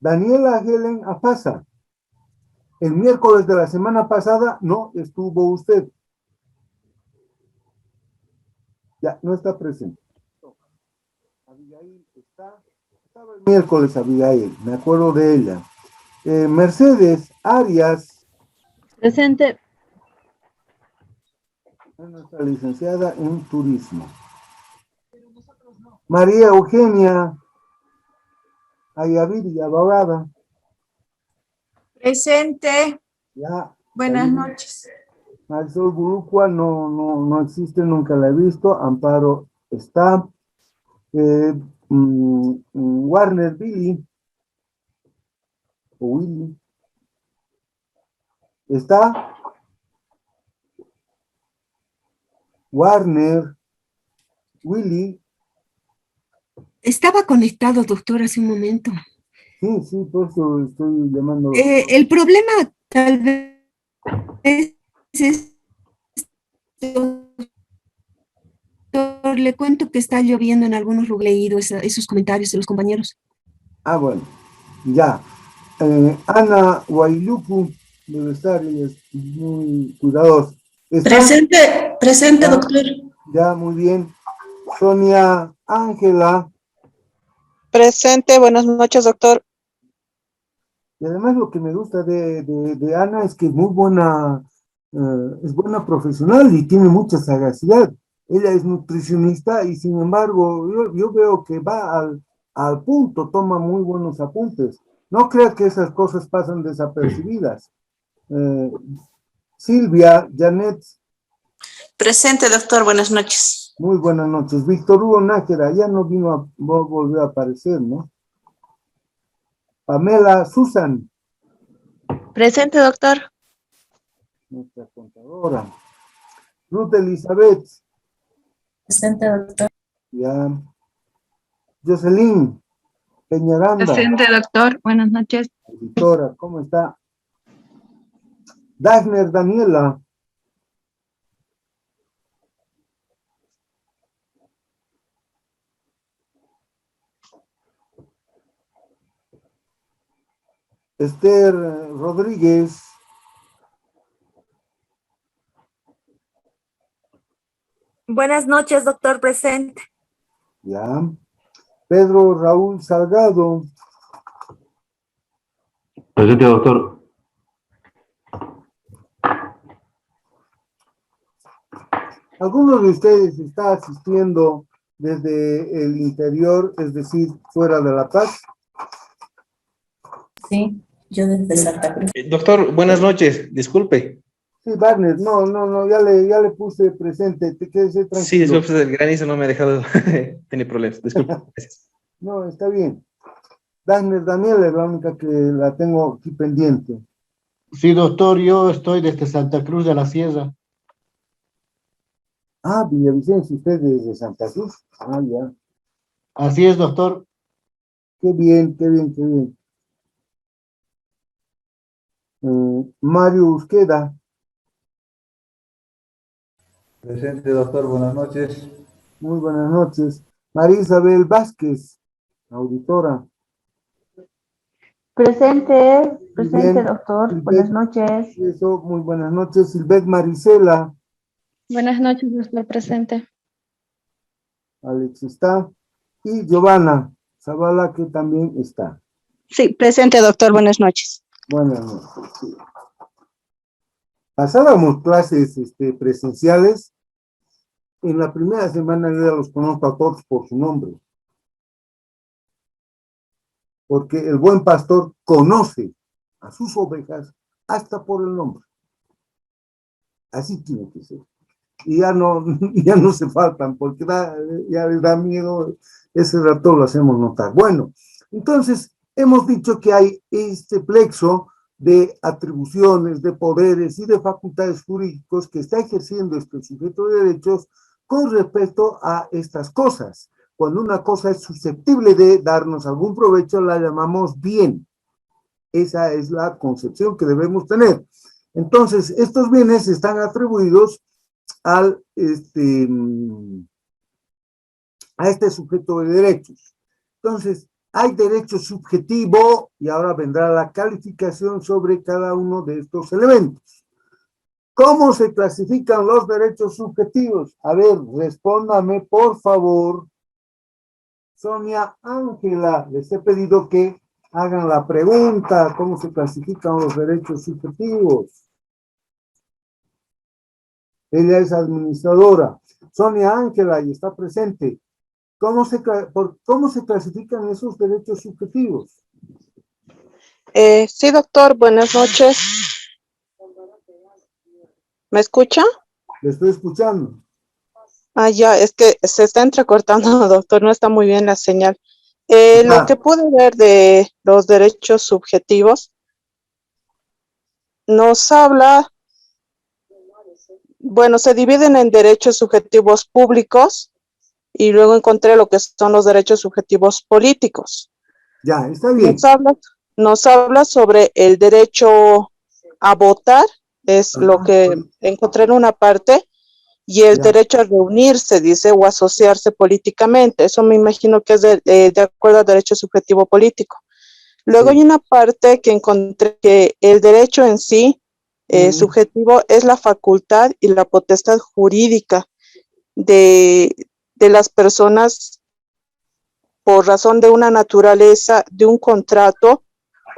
[SPEAKER 1] Daniela Helen Apaza. El miércoles de la semana pasada no estuvo usted. Ya, no está presente. Abigail estaba el miércoles, Abigail, me acuerdo de ella. Mercedes Arias.
[SPEAKER 5] Presente.
[SPEAKER 1] Nuestra licenciada en turismo. María Eugenia Ayaviri, abogada.
[SPEAKER 6] Presente.
[SPEAKER 1] Ya.
[SPEAKER 6] Buenas noches.
[SPEAKER 1] Marisol Burucua no existe, nunca la he visto. Amparo está. Warner Billy, o Willy, está. Warner, Willy,
[SPEAKER 3] Estaba conectado, doctor, hace un momento.
[SPEAKER 1] sí, por eso estoy llamando.
[SPEAKER 3] El problema tal vez es, doctor, le cuento que está lloviendo en algunos lugares, leído esos comentarios de los compañeros.
[SPEAKER 1] Bueno, ya. Ana Guaylucu debe estar, ella es muy cuidadosa.
[SPEAKER 5] Presente,
[SPEAKER 1] Ya,
[SPEAKER 5] doctor.
[SPEAKER 1] ya, muy bien. Sonia Ángela.
[SPEAKER 6] Presente, buenas noches, doctor.
[SPEAKER 1] Y además lo que me gusta de Ana es que es buena profesional y tiene mucha sagacidad. Ella es nutricionista y sin embargo yo veo que va al punto, toma muy buenos apuntes. No crea que esas cosas pasan desapercibidas. Silvia, Janet,
[SPEAKER 4] Presente, doctor. Buenas noches.
[SPEAKER 1] muy buenas noches. Víctor Hugo Nájera, ya no volvió a aparecer, ¿no? Pamela Susan,
[SPEAKER 7] Presente, doctor.
[SPEAKER 1] nuestra contadora. Ruth Elizabeth,
[SPEAKER 5] Presente, doctor.
[SPEAKER 1] ya. Jocelyn Peñaranda,
[SPEAKER 7] Presente, doctor. Buenas noches.
[SPEAKER 1] editora, ¿cómo está? Dagner Daniela, Esther Rodríguez,
[SPEAKER 8] Buenas noches, doctor, presente.
[SPEAKER 1] ya. Pedro Raúl Salgado,
[SPEAKER 9] Presente, doctor.
[SPEAKER 1] ¿alguno de ustedes está asistiendo desde el interior, es decir, fuera de La Paz?
[SPEAKER 5] Sí, yo desde Santa Cruz.
[SPEAKER 10] Doctor, buenas noches, disculpe.
[SPEAKER 1] Sí, Wagner, no, ya le puse presente, te quédese tranquilo.
[SPEAKER 10] Sí, disculpe, el granizo no me ha dejado tener problemas, disculpe, gracias.
[SPEAKER 1] No, está bien. Dagner Daniela es la única que la tengo aquí pendiente.
[SPEAKER 11] Sí, doctor, yo estoy desde Santa Cruz de la Sierra.
[SPEAKER 1] Ah, Villavicencio, usted es de Santa Cruz. Ah, ya.
[SPEAKER 11] Así es, doctor.
[SPEAKER 1] Qué bien. Mario Usqueda.
[SPEAKER 12] Presente, doctor, buenas noches.
[SPEAKER 1] Muy buenas noches. María Isabel Vázquez, auditora.
[SPEAKER 13] Presente,
[SPEAKER 1] Bien.
[SPEAKER 13] doctor.
[SPEAKER 1] Silvet,
[SPEAKER 13] Buenas noches.
[SPEAKER 1] Eso, muy buenas noches. Silvet Marisela.
[SPEAKER 7] Buenas noches, doctor, presente.
[SPEAKER 1] Alex está. Y Giovanna Zavala, que también está.
[SPEAKER 6] Sí, presente, doctor, buenas noches.
[SPEAKER 1] Buenas noches. Sí. Pasábamos clases presenciales. En la primera semana yo ya los conozco a todos por su nombre. Porque el buen pastor conoce a sus ovejas hasta por el nombre. Así tiene que ser. Y ya no se faltan, porque ya les da miedo, ese rato lo hacemos notar. Bueno, entonces hemos dicho que hay este plexo de atribuciones, de poderes y de facultades jurídicos que está ejerciendo este sujeto de derechos con respecto a estas cosas. Cuando una cosa es susceptible de darnos algún provecho, la llamamos bien. Esa es la concepción que debemos tener. Entonces, estos bienes están atribuidos a este sujeto de derechos. Entonces, hay derecho subjetivo y ahora vendrá la calificación sobre cada uno de estos elementos. ¿Cómo se clasifican los derechos subjetivos? A ver, respóndame, por favor. Sonia Ángela, les he pedido que hagan la pregunta, ¿cómo se clasifican los derechos subjetivos? Ella es administradora. Sonia Ángela, y está presente. ¿Cómo se clasifican esos derechos subjetivos?
[SPEAKER 6] Sí, doctor, buenas noches. ¿Me escucha?
[SPEAKER 1] Le estoy escuchando.
[SPEAKER 6] Ah, ya, es que se está entrecortando, doctor, no está muy bien la señal. Lo que pude ver de los derechos subjetivos nos habla, bueno, se dividen en derechos subjetivos públicos y luego encontré lo que son los derechos subjetivos políticos.
[SPEAKER 1] Ya, está bien.
[SPEAKER 6] Nos habla sobre el derecho a votar, es lo que encontré en una parte, y el derecho a reunirse, dice, o asociarse políticamente. Eso me imagino que es de acuerdo al derecho subjetivo político. Luego hay una parte que encontré que el derecho en sí, subjetivo, es la facultad y la potestad jurídica de las personas por razón de una naturaleza, de un contrato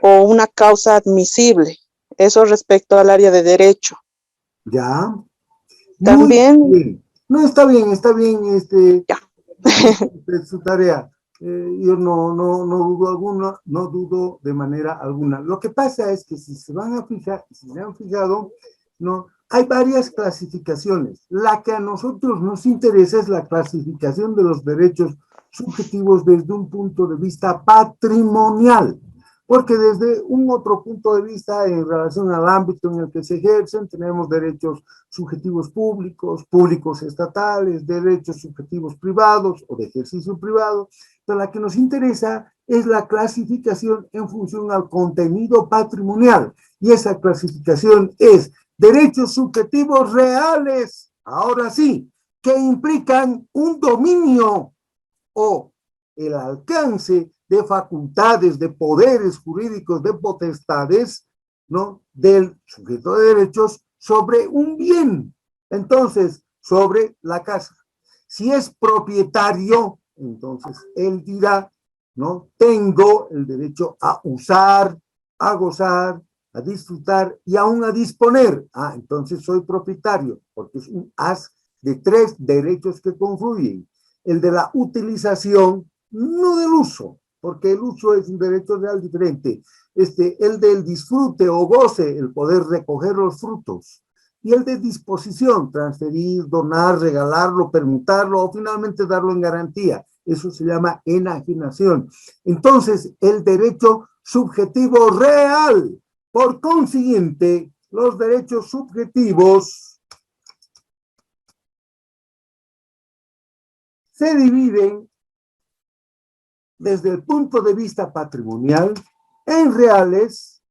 [SPEAKER 6] o una causa admisible. Eso respecto al área de derecho.
[SPEAKER 1] Ya.
[SPEAKER 6] También.
[SPEAKER 1] Muy bien. No, está bien, su tarea. Yo no dudo alguna, no dudo de manera alguna. Lo que pasa es que si se van a fijar, si se han fijado, no, hay varias clasificaciones. La que a nosotros nos interesa es la clasificación de los derechos subjetivos desde un punto de vista patrimonial, porque desde un otro punto de vista en relación al ámbito en el que se ejercen, tenemos derechos subjetivos públicos, públicos estatales, derechos subjetivos privados o de ejercicio privado, pero la que nos interesa es la clasificación en función al contenido patrimonial, y esa clasificación es derechos subjetivos reales, ahora sí, que implican un dominio o el alcance de facultades, de poderes jurídicos, de potestades, ¿no?, del sujeto de derechos sobre un bien. Entonces, sobre la casa. Si es propietario, entonces él dirá, ¿no?, tengo el derecho a usar, a gozar, a disfrutar y aún a disponer. Ah, entonces soy propietario, porque es un haz de tres derechos que confluyen. El de la utilización, no del uso, porque el uso es un derecho real diferente. El del disfrute o goce, el poder recoger los frutos. Y el de disposición, transferir, donar, regalarlo, permutarlo o finalmente darlo en garantía. Eso se llama enajenación. Entonces, el derecho subjetivo real. Por consiguiente, los derechos subjetivos se dividen desde el punto de vista patrimonial en reales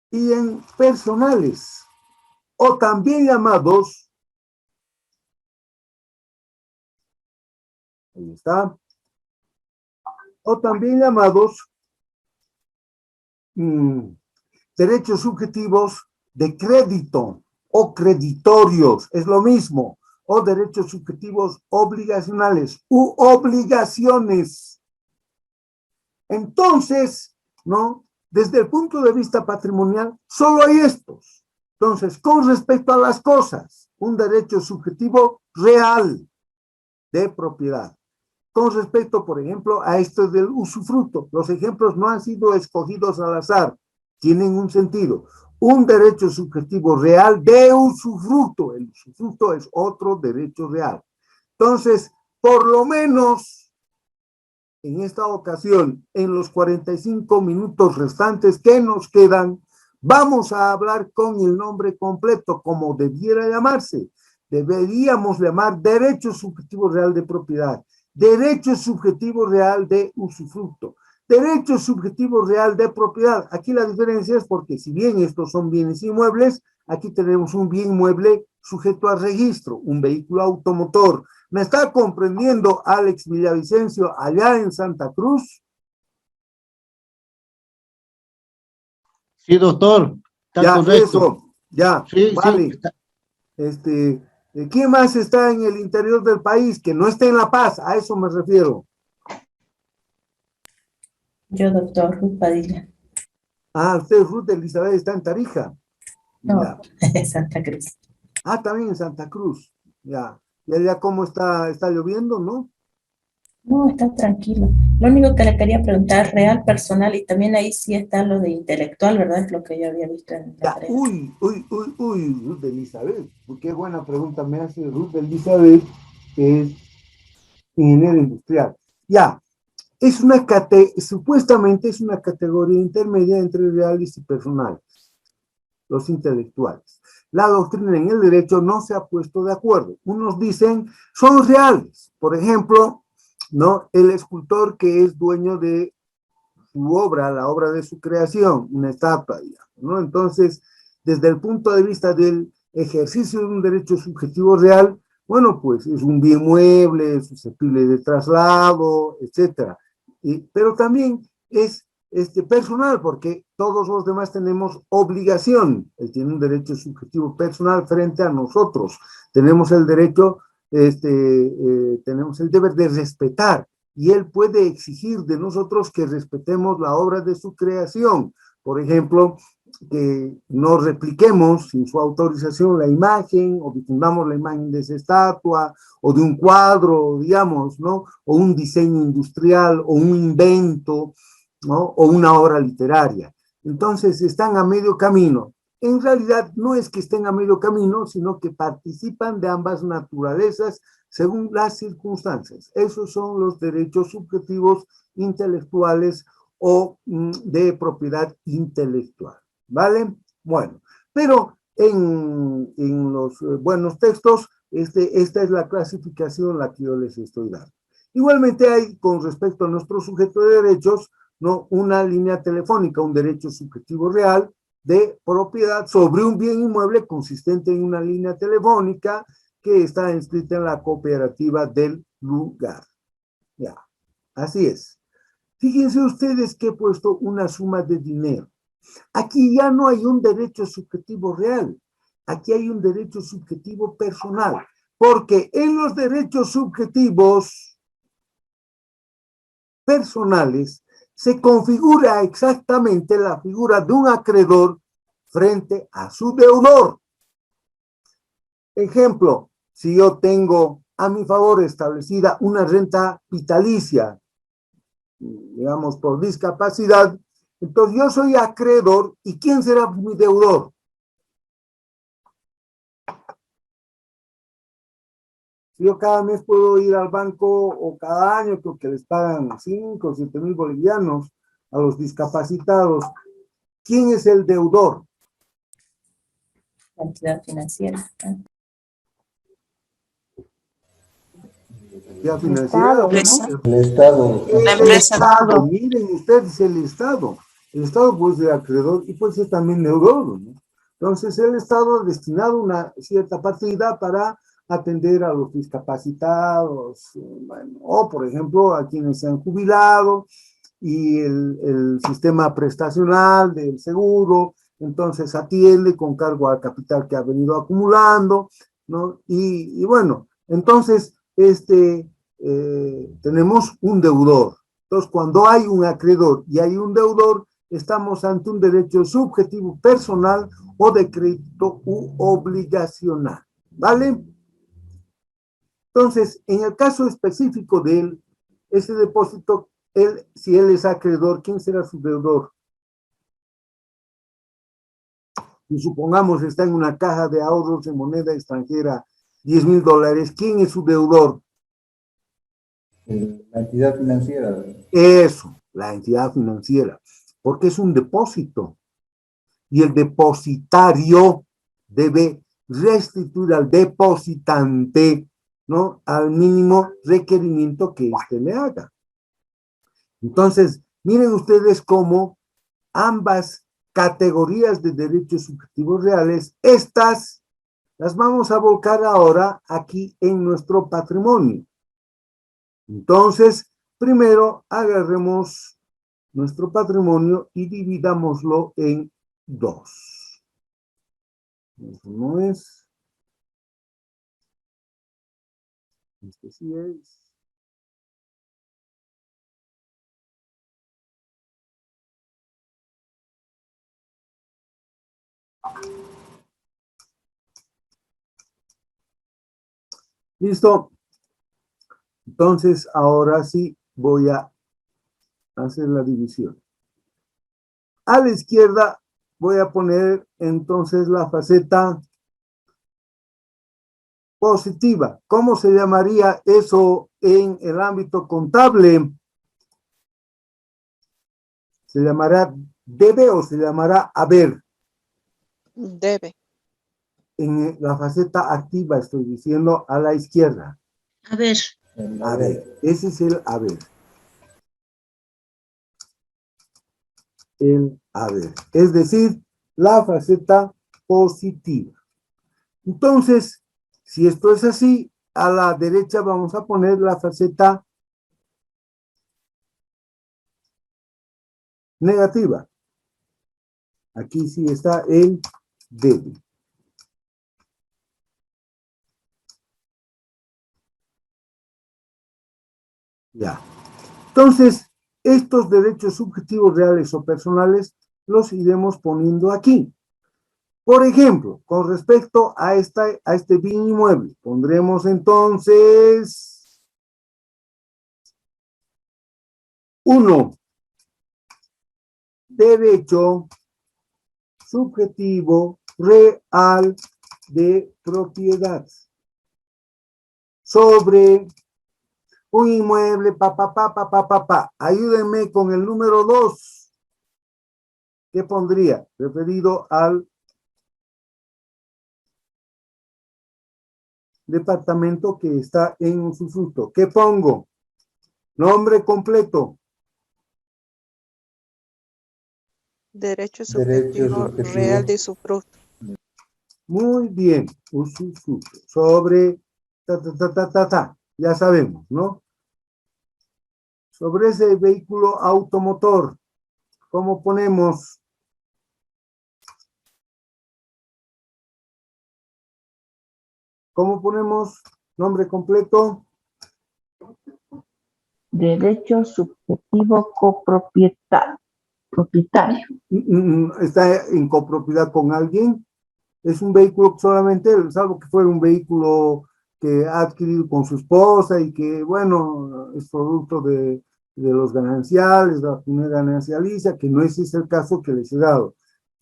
[SPEAKER 1] y en personales, o también llamados, ahí está, o también llamados derechos subjetivos de crédito o creditorios, es lo mismo, o derechos subjetivos obligacionales u obligaciones. Entonces, ¿no?, desde el punto de vista patrimonial, solo hay estos. Entonces, con respecto a las cosas, un derecho subjetivo real de propiedad. Con respecto, por ejemplo, a esto del usufructo, los ejemplos no han sido escogidos al azar, tienen un sentido. Un derecho subjetivo real de usufructo. El usufructo es otro derecho real. Entonces, por lo menos, en esta ocasión, en los 45 minutos restantes que nos quedan, vamos a hablar con el nombre completo, como debiera llamarse. Deberíamos llamar derecho subjetivo real de propiedad, derecho subjetivo real de usufructo, derecho subjetivo real de propiedad. Aquí la diferencia es porque si bien estos son bienes inmuebles, aquí tenemos un bien mueble sujeto a registro, un vehículo automotor. ¿Me está comprendiendo Alex Villavicencio allá en Santa Cruz?
[SPEAKER 11] Sí, doctor. Está
[SPEAKER 1] Ya,
[SPEAKER 11] correcto.
[SPEAKER 1] eso, ya,
[SPEAKER 11] Sí,
[SPEAKER 1] vale.
[SPEAKER 11] sí.
[SPEAKER 1] ¿Quién más está en el interior del país que no esté en La Paz? A eso me refiero.
[SPEAKER 5] Yo, doctor Ruth Padilla.
[SPEAKER 1] Ah, usted, Ruth Elizabeth, está en Tarija.
[SPEAKER 5] No,
[SPEAKER 1] Ya.
[SPEAKER 5] Santa Cruz.
[SPEAKER 1] Ah, también en Santa Cruz. Ya. ¿Y allá cómo está? ¿Está lloviendo, no?
[SPEAKER 5] No, está tranquilo. Lo único que le quería preguntar, real, personal, y también ahí sí está lo de intelectual, ¿verdad? Es lo que yo había visto en la
[SPEAKER 1] Ya,
[SPEAKER 5] tarea.
[SPEAKER 1] uy, Ruth Elizabeth. Qué buena pregunta me hace Ruth Elizabeth, que es ingeniero industrial. Ya, supuestamente es una categoría intermedia entre reales y personales, los intelectuales. La doctrina en el derecho no se ha puesto de acuerdo. Unos dicen, son reales. Por ejemplo, ¿no? El escultor que es dueño de su obra, la obra de su creación, una estatua, digamos, ¿no? Entonces, desde el punto de vista del ejercicio de un derecho subjetivo real, bueno, pues es un bien mueble, es susceptible de traslado, etcétera. Pero también es personal, porque todos los demás tenemos obligación. Él tiene un derecho subjetivo personal frente a nosotros. Tenemos el derecho, tenemos el deber de respetar, y él puede exigir de nosotros que respetemos la obra de su creación. Por ejemplo, que no repliquemos sin su autorización la imagen, o difundamos la imagen de esa estatua, o de un cuadro, digamos, ¿no? O un diseño industrial, o un invento, ¿no? O una obra literaria. Entonces, están a medio camino. En realidad, no es que estén a medio camino, sino que participan de ambas naturalezas según las circunstancias. Esos son los derechos subjetivos intelectuales o de propiedad intelectual, ¿vale? Bueno, pero en los buenos textos, esta es la clasificación la que yo les estoy dando. Igualmente hay, con respecto a nuestro sujeto de derechos, ¿no? Una línea telefónica, un derecho subjetivo real de propiedad sobre un bien inmueble consistente en una línea telefónica que está inscrita en la cooperativa del lugar. Ya, así es. Fíjense ustedes que he puesto una suma de dinero. Aquí ya no hay un derecho subjetivo real, aquí hay un derecho subjetivo personal, porque en los derechos subjetivos personales se configura exactamente la figura de un acreedor frente a su deudor. Ejemplo, si yo tengo a mi favor establecida una renta vitalicia, digamos por discapacidad, entonces yo soy acreedor, ¿y quién será mi deudor? Si yo cada mes puedo ir al banco, o cada año creo que les pagan 5 o 7 mil bolivianos a los discapacitados, ¿quién es el deudor?
[SPEAKER 5] La entidad financiera.
[SPEAKER 1] Ya financiera,
[SPEAKER 4] El
[SPEAKER 12] Estado.
[SPEAKER 4] La
[SPEAKER 1] el
[SPEAKER 4] empresa.
[SPEAKER 1] Estado, miren ustedes, el Estado. El Estado puede ser acreedor y puede ser también deudor, ¿no? Entonces, el Estado ha destinado una cierta partida para atender a los discapacitados, bueno, o por ejemplo, a quienes se han jubilado, y el sistema prestacional del seguro, entonces atiende con cargo al capital que ha venido acumulando, ¿no? Y bueno, entonces, tenemos un deudor. Entonces, cuando hay un acreedor y hay un deudor, estamos ante un derecho subjetivo personal o de crédito u obligacional, ¿vale? Entonces, en el caso específico de él, ese depósito, si él es acreedor, ¿quién será su deudor? Y supongamos está en una caja de ahorros en moneda extranjera, $10,000, ¿quién es su deudor?
[SPEAKER 12] La entidad financiera.
[SPEAKER 1] Eso, la entidad financiera, porque es un depósito y el depositario debe restituir al depositante, ¿no? Al mínimo requerimiento que éste le haga. Entonces, miren ustedes cómo ambas categorías de derechos subjetivos reales, estas las vamos a volcar ahora aquí en nuestro patrimonio. Entonces, primero agarremos nuestro patrimonio y dividámoslo en dos. Eso no es. Este sí es. ¿Listo? Entonces, ahora sí voy a hacer la división. A la izquierda voy a poner entonces la faceta positiva. ¿Cómo se llamaría eso en el ámbito contable? ¿Se llamará debe o se llamará haber?
[SPEAKER 6] Debe.
[SPEAKER 1] En la faceta activa estoy diciendo a la izquierda.
[SPEAKER 5] A ver.
[SPEAKER 1] Haber. Ese es el haber. El haber. Es decir, la faceta positiva. Entonces, si esto es así, a la derecha vamos a poner la faceta negativa. Aquí sí está el debe. Ya. Entonces, estos derechos subjetivos reales o personales los iremos poniendo aquí. Por ejemplo, con respecto a este bien inmueble, pondremos entonces 1. Derecho subjetivo real de propiedad sobre un inmueble, Ayúdenme con el número 2. ¿Qué pondría? Referido al departamento que está en usufructo. ¿Qué pongo? Nombre completo.
[SPEAKER 6] Derecho subjetivo real de usufructo.
[SPEAKER 1] Muy bien. Usufructo. Sobre ya sabemos, ¿no? Sobre ese vehículo automotor, ¿cómo ponemos? ¿Cómo ponemos nombre completo?
[SPEAKER 9] Derecho subjetivo copropietario.
[SPEAKER 1] ¿Está en copropiedad con alguien? Es un vehículo solamente, salvo que fuera un vehículo que ha adquirido con su esposa y que, bueno, es producto de los gananciales, de la primera ganancializa, que no es ese el caso que les he dado.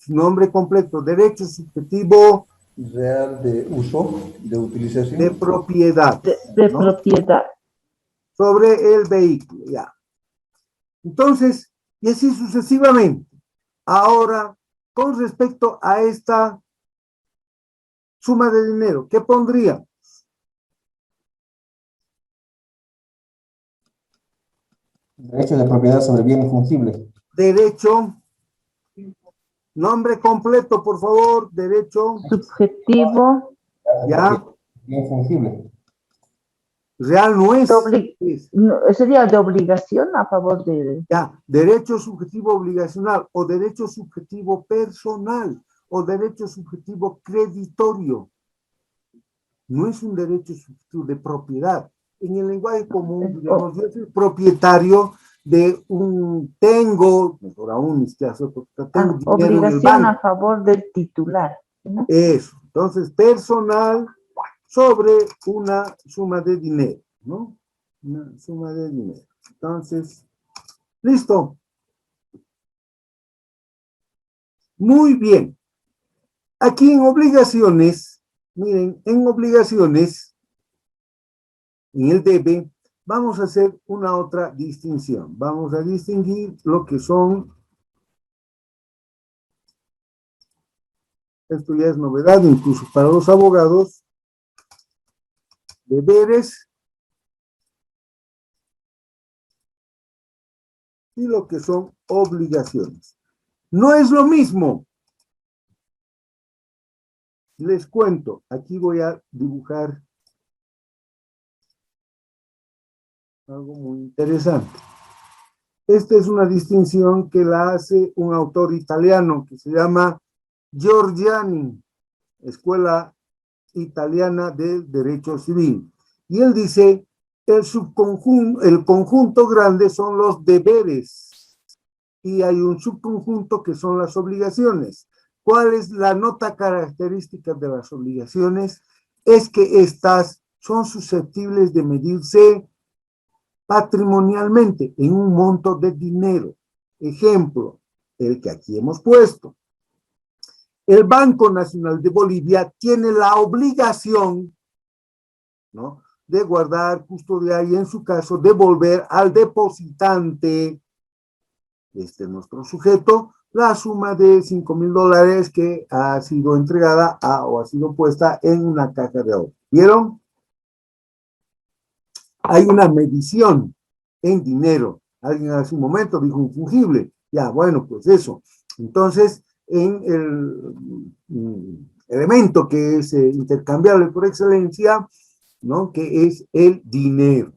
[SPEAKER 1] Nombre completo, derecho subjetivo
[SPEAKER 12] real de uso, de utilización.
[SPEAKER 1] de propiedad.
[SPEAKER 9] De
[SPEAKER 1] ¿no?
[SPEAKER 9] propiedad.
[SPEAKER 1] Sobre el vehículo, ya. Entonces, y así sucesivamente. Ahora, con respecto a esta suma de dinero, ¿qué pondría?
[SPEAKER 10] Derecho de propiedad sobre bienes fungibles.
[SPEAKER 1] Derecho, nombre completo, por favor, derecho.
[SPEAKER 9] Subjetivo.
[SPEAKER 1] Ya.
[SPEAKER 10] Bien fungible.
[SPEAKER 1] Real no es.
[SPEAKER 9] Sería de obligación a favor de...
[SPEAKER 1] Ya, derecho subjetivo obligacional o derecho subjetivo personal o derecho subjetivo creditorio. No es un derecho subjetivo de propiedad. En el lenguaje común, digamos, yo soy propietario de tengo, mejor aún, tengo dinero en el
[SPEAKER 9] obligación
[SPEAKER 1] banco.
[SPEAKER 9] a favor del titular, ¿no?
[SPEAKER 1] Eso. Entonces, personal sobre una suma de dinero, ¿no? Una suma de dinero. Entonces, listo. Muy bien. Aquí en obligaciones, miren, en obligaciones, en el debe, vamos a hacer una otra distinción. Vamos a distinguir lo que son, esto ya es novedad incluso para los abogados, deberes y lo que son obligaciones. No es lo mismo. Les cuento, aquí voy a dibujar algo muy interesante. Esta es una distinción que la hace un autor italiano que se llama Giorgiani, Escuela Italiana del Derecho Civil. Y él dice, el conjunto grande son los deberes y hay un subconjunto que son las obligaciones. ¿Cuál es la nota característica de las obligaciones? Es que estas son susceptibles de medirse patrimonialmente en un monto de dinero. Ejemplo, el que aquí hemos puesto. El Banco Nacional de Bolivia tiene la obligación, ¿no?, de guardar, custodiar y en su caso devolver al depositante, nuestro sujeto, la suma de $5,000 que ha sido entregada o ha sido puesta en una caja de ahorro. ¿Vieron? Hay una medición en dinero. Alguien hace un momento dijo infungible. Ya, bueno, pues eso. Entonces, en el elemento que es intercambiable por excelencia, ¿no?, que es el dinero.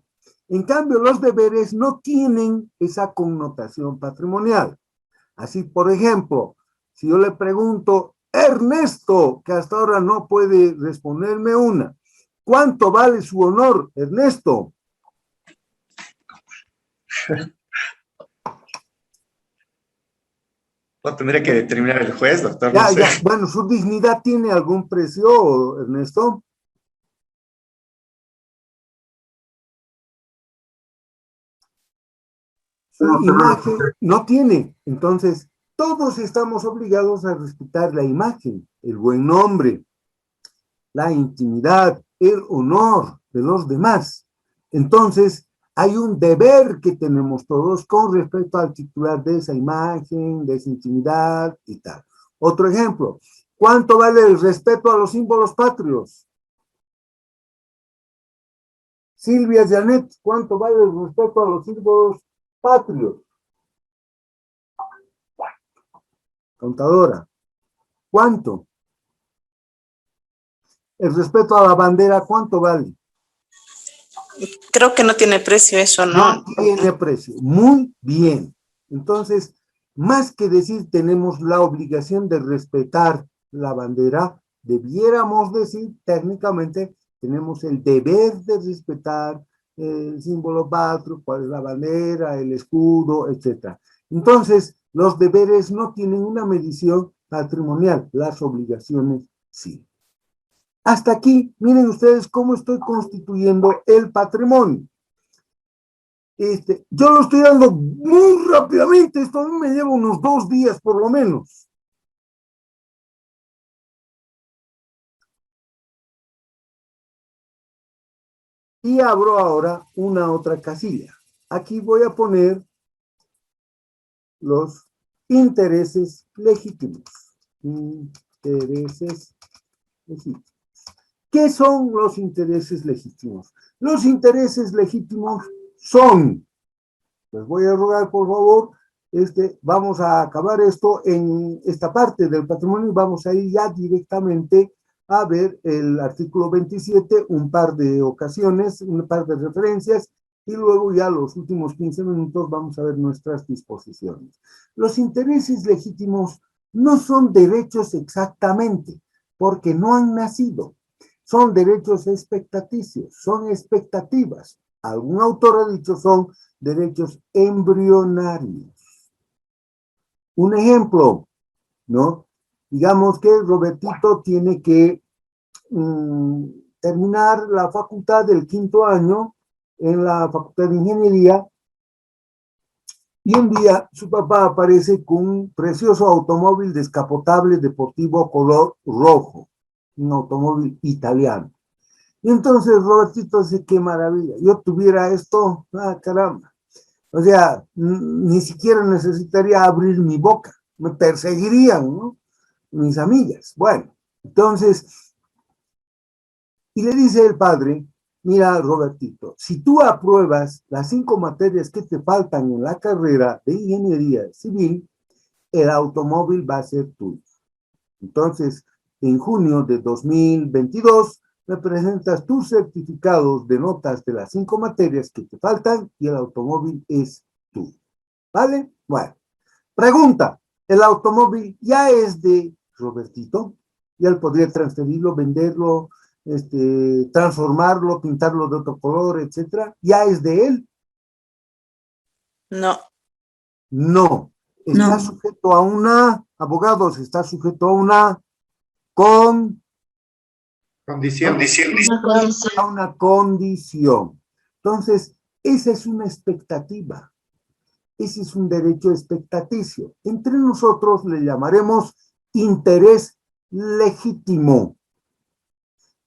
[SPEAKER 1] En cambio, los deberes no tienen esa connotación patrimonial. Así, por ejemplo, si yo le pregunto, Ernesto, que hasta ahora no puede responderme una, ¿cuánto vale su honor, Ernesto?
[SPEAKER 2] Lo tendría que determinar el juez, doctor.
[SPEAKER 1] Ya,
[SPEAKER 2] No sé.
[SPEAKER 1] ya, bueno, ¿su dignidad tiene algún precio, Ernesto? Su imagen no tiene. Entonces, todos estamos obligados a respetar la imagen, el buen nombre, la intimidad, el honor de los demás. Entonces, hay un deber que tenemos todos con respecto al titular de esa imagen, de esa intimidad y tal. Otro ejemplo, ¿cuánto vale el respeto a los símbolos patrios? Silvia Janet, ¿cuánto vale el respeto a los símbolos patrios? Contadora, ¿cuánto? El respeto a la bandera, ¿cuánto vale?
[SPEAKER 4] Creo que no tiene precio eso, ¿no?
[SPEAKER 1] No tiene precio. Muy bien. Entonces, más que decir tenemos la obligación de respetar la bandera, debiéramos decir técnicamente tenemos el deber de respetar el símbolo patrio, cuál es la bandera, el escudo, etc. Entonces, los deberes no tienen una medición patrimonial, las obligaciones sí. Hasta aquí, miren ustedes cómo estoy constituyendo el patrimonio. Yo lo estoy dando muy rápidamente, esto a mí me lleva unos 2 días por lo menos. Y abro ahora una otra casilla. Aquí voy a poner los intereses legítimos. Intereses legítimos. ¿Qué son los intereses legítimos? Los intereses legítimos son, les voy a rogar por favor, vamos a acabar esto en esta parte del patrimonio y vamos a ir ya directamente a ver el artículo 27, un par de ocasiones, un par de referencias, y luego ya los últimos 15 minutos vamos a ver nuestras disposiciones. Los intereses legítimos no son derechos exactamente, porque no han nacido. Son derechos expectaticios, son expectativas. Algún autor ha dicho son derechos embrionarios. Un ejemplo, ¿no? Digamos que Robertito tiene que terminar la facultad del 5º año en la Facultad de Ingeniería y un día su papá aparece con un precioso automóvil descapotable deportivo color rojo, un automóvil italiano. Y entonces Robertito dice, qué maravilla, yo tuviera esto, caramba. O sea, ni siquiera necesitaría abrir mi boca, me perseguirían, ¿no?, mis amigas. Bueno, entonces, y le dice el padre, mira Robertito, si tú apruebas las 5 materias que te faltan en la carrera de ingeniería civil, el automóvil va a ser tuyo. Entonces, en junio de 2022, me presentas tus certificados de notas de las 5 materias que te faltan y el automóvil es tuyo. ¿Vale? Bueno, pregunta, ¿el automóvil ya es de Robertito? ¿Ya él podría transferirlo, venderlo, transformarlo, pintarlo de otro color, etcétera? ¿Ya es de él?
[SPEAKER 4] No.
[SPEAKER 1] No. Está sujeto a una, abogados, está sujeto a una
[SPEAKER 2] condición.
[SPEAKER 1] A una condición. Entonces, Esa es una expectativa. Ese es un derecho expectaticio. Entre nosotros le llamaremos interés legítimo.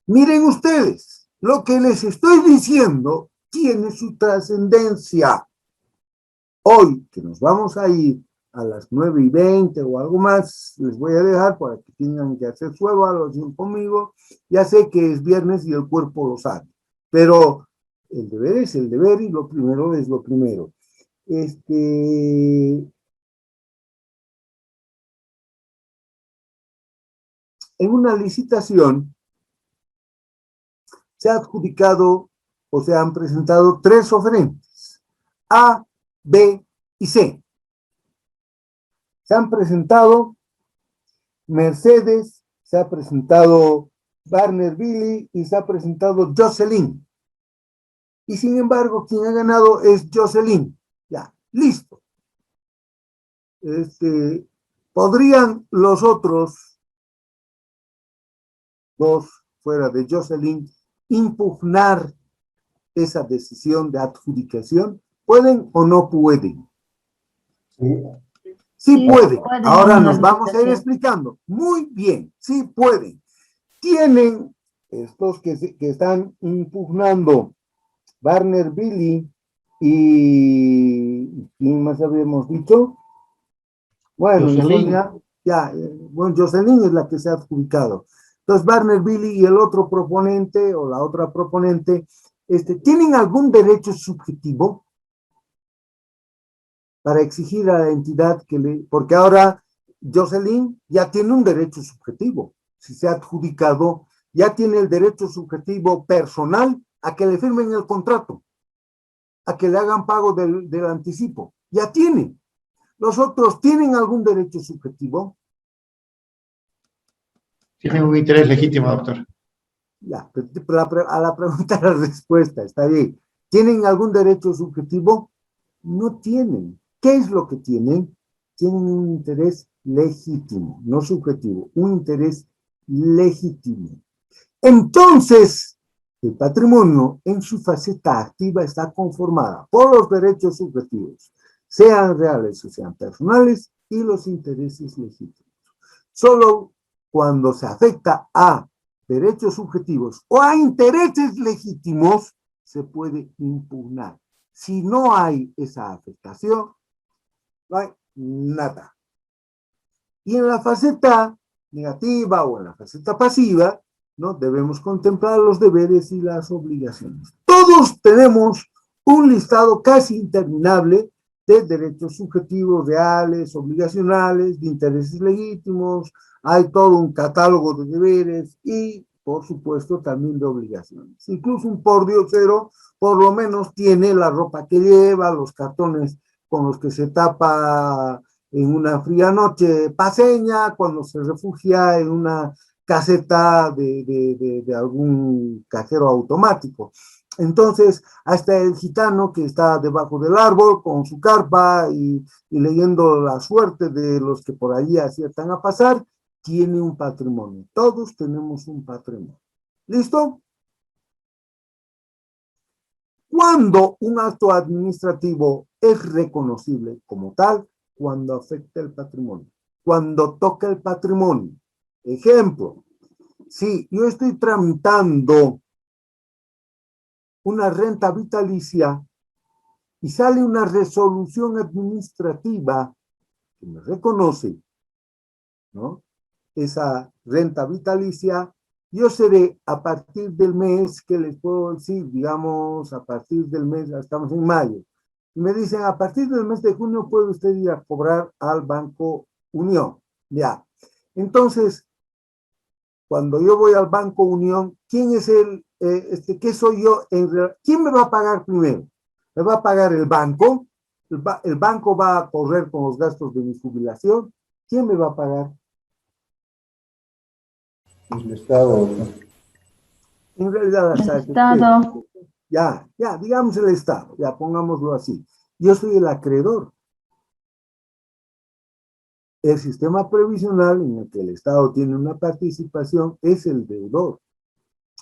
[SPEAKER 1] Miren ustedes, lo que les estoy diciendo tiene su trascendencia. Hoy, que nos vamos a ir a las 9:20 o algo más, les voy a dejar para que tengan que hacer su evaluación conmigo. Ya sé que es viernes y el cuerpo lo sabe, pero el deber es el deber y lo primero es lo primero. En una licitación se ha adjudicado o se han presentado 3 oferentes, A, B y C. Se han presentado Mercedes, se ha presentado Barner Billy y se ha presentado Jocelyn. Y sin embargo, quien ha ganado es Jocelyn. Ya, listo. ¿Podrían los otros 2 fuera de Jocelyn impugnar esa decisión de adjudicación? ¿Pueden o no pueden?
[SPEAKER 12] Sí.
[SPEAKER 1] Sí pueden.
[SPEAKER 9] pueden.
[SPEAKER 1] Ahora nos vamos a ir explicando. Muy bien, sí pueden. Tienen estos que están impugnando, Barner Billy y ¿quién más habíamos dicho? Bueno,
[SPEAKER 11] Jocelyn.
[SPEAKER 1] bueno, Jocelyn es la que se ha adjudicado. Entonces, Barner Billy y el otro proponente o la otra proponente, ¿tienen algún derecho subjetivo para exigir a la entidad porque ahora Jocelyn ya tiene un derecho subjetivo, si se ha adjudicado, ya tiene el derecho subjetivo personal a que le firmen el contrato, a que le hagan pago del anticipo, ya tiene. ¿Los otros tienen algún derecho subjetivo?
[SPEAKER 2] Tienen un interés legítimo, doctor.
[SPEAKER 1] Ya, a la pregunta la respuesta, está bien. ¿Tienen algún derecho subjetivo? No tienen. ¿Qué es lo que tienen? Tienen un interés legítimo, no subjetivo, un interés legítimo. Entonces, el patrimonio en su faceta activa está conformada por los derechos subjetivos, sean reales o sean personales, y los intereses legítimos. Solo cuando se afecta a derechos subjetivos o a intereses legítimos, se puede impugnar. Si no hay esa afectación, no hay nada. Y en la faceta negativa o en la faceta pasiva, ¿no? Debemos contemplar los deberes y las obligaciones. Todos tenemos un listado casi interminable de derechos subjetivos reales, obligacionales, de intereses legítimos. Hay todo un catálogo de deberes y, por supuesto, también de obligaciones. Incluso un pordiosero, por lo menos, tiene la ropa que lleva, los cartones con los que se tapa en una fría noche paseña, cuando se refugia en una caseta de algún cajero automático. Entonces, hasta el gitano que está debajo del árbol con su carpa y leyendo la suerte de los que por allí aciertan a pasar, tiene un patrimonio. Todos tenemos un patrimonio. ¿Listo? Cuando un acto administrativo es reconocible como tal, cuando afecta el patrimonio, cuando toca el patrimonio. Ejemplo, si yo estoy tramitando una renta vitalicia y sale una resolución administrativa que me reconoce, ¿no?, esa renta vitalicia, yo seré a partir del mes que les puedo decir, digamos, a partir del mes, estamos en mayo, y me dicen, a partir del mes de junio puede usted ir a cobrar al Banco Unión. Ya. Entonces, cuando yo voy al Banco Unión, ¿quién es qué soy yo? ¿Quién me va a pagar primero? ¿Me va a pagar el banco? ¿El banco va a correr con los gastos de mi jubilación? ¿Quién me va a pagar?
[SPEAKER 12] El Estado.
[SPEAKER 1] En realidad,
[SPEAKER 9] El Estado.
[SPEAKER 1] Ya, digamos el Estado, ya pongámoslo así. Yo soy el acreedor. El sistema previsional en el que el Estado tiene una participación es el deudor.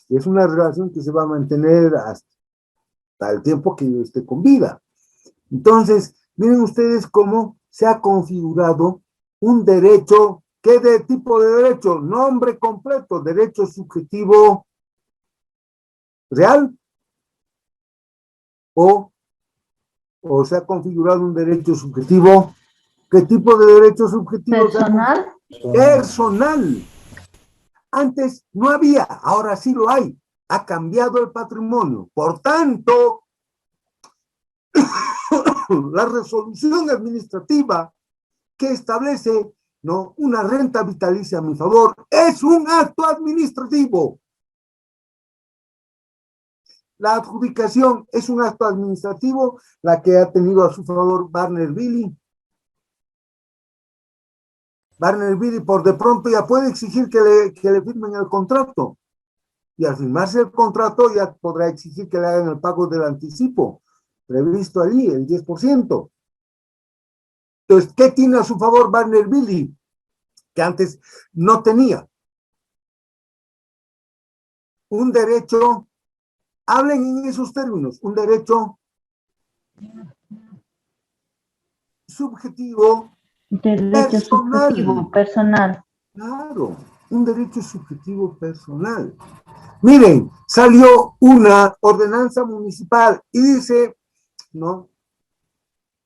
[SPEAKER 1] Es una relación que se va a mantener hasta el tiempo que yo esté con vida. Entonces, miren ustedes cómo se ha configurado un derecho. ¿Qué tipo de derecho? Nombre completo, derecho subjetivo real, o se ha configurado un derecho subjetivo. ¿Qué tipo de derecho subjetivo?
[SPEAKER 9] Personal.
[SPEAKER 1] Personal. Antes no había, ahora sí lo hay. Ha cambiado el patrimonio. Por tanto, la resolución administrativa que establece, ¿no?, una renta vitalicia a mi favor es un acto administrativo. La adjudicación es un acto administrativo, la que ha tenido a su favor Barnett Billy. Barnett Billy por de pronto ya puede exigir que le firmen el contrato. Y al firmarse el contrato ya podrá exigir que le hagan el pago del anticipo, previsto allí, el 10%. Entonces, ¿qué tiene a su favor Barnett Billy? Que antes no tenía. Un derecho, hablen en esos términos, un derecho subjetivo,
[SPEAKER 9] Derecho subjetivo, personal.
[SPEAKER 1] Claro, un derecho subjetivo personal. Miren, salió una ordenanza municipal y dice, ¿no?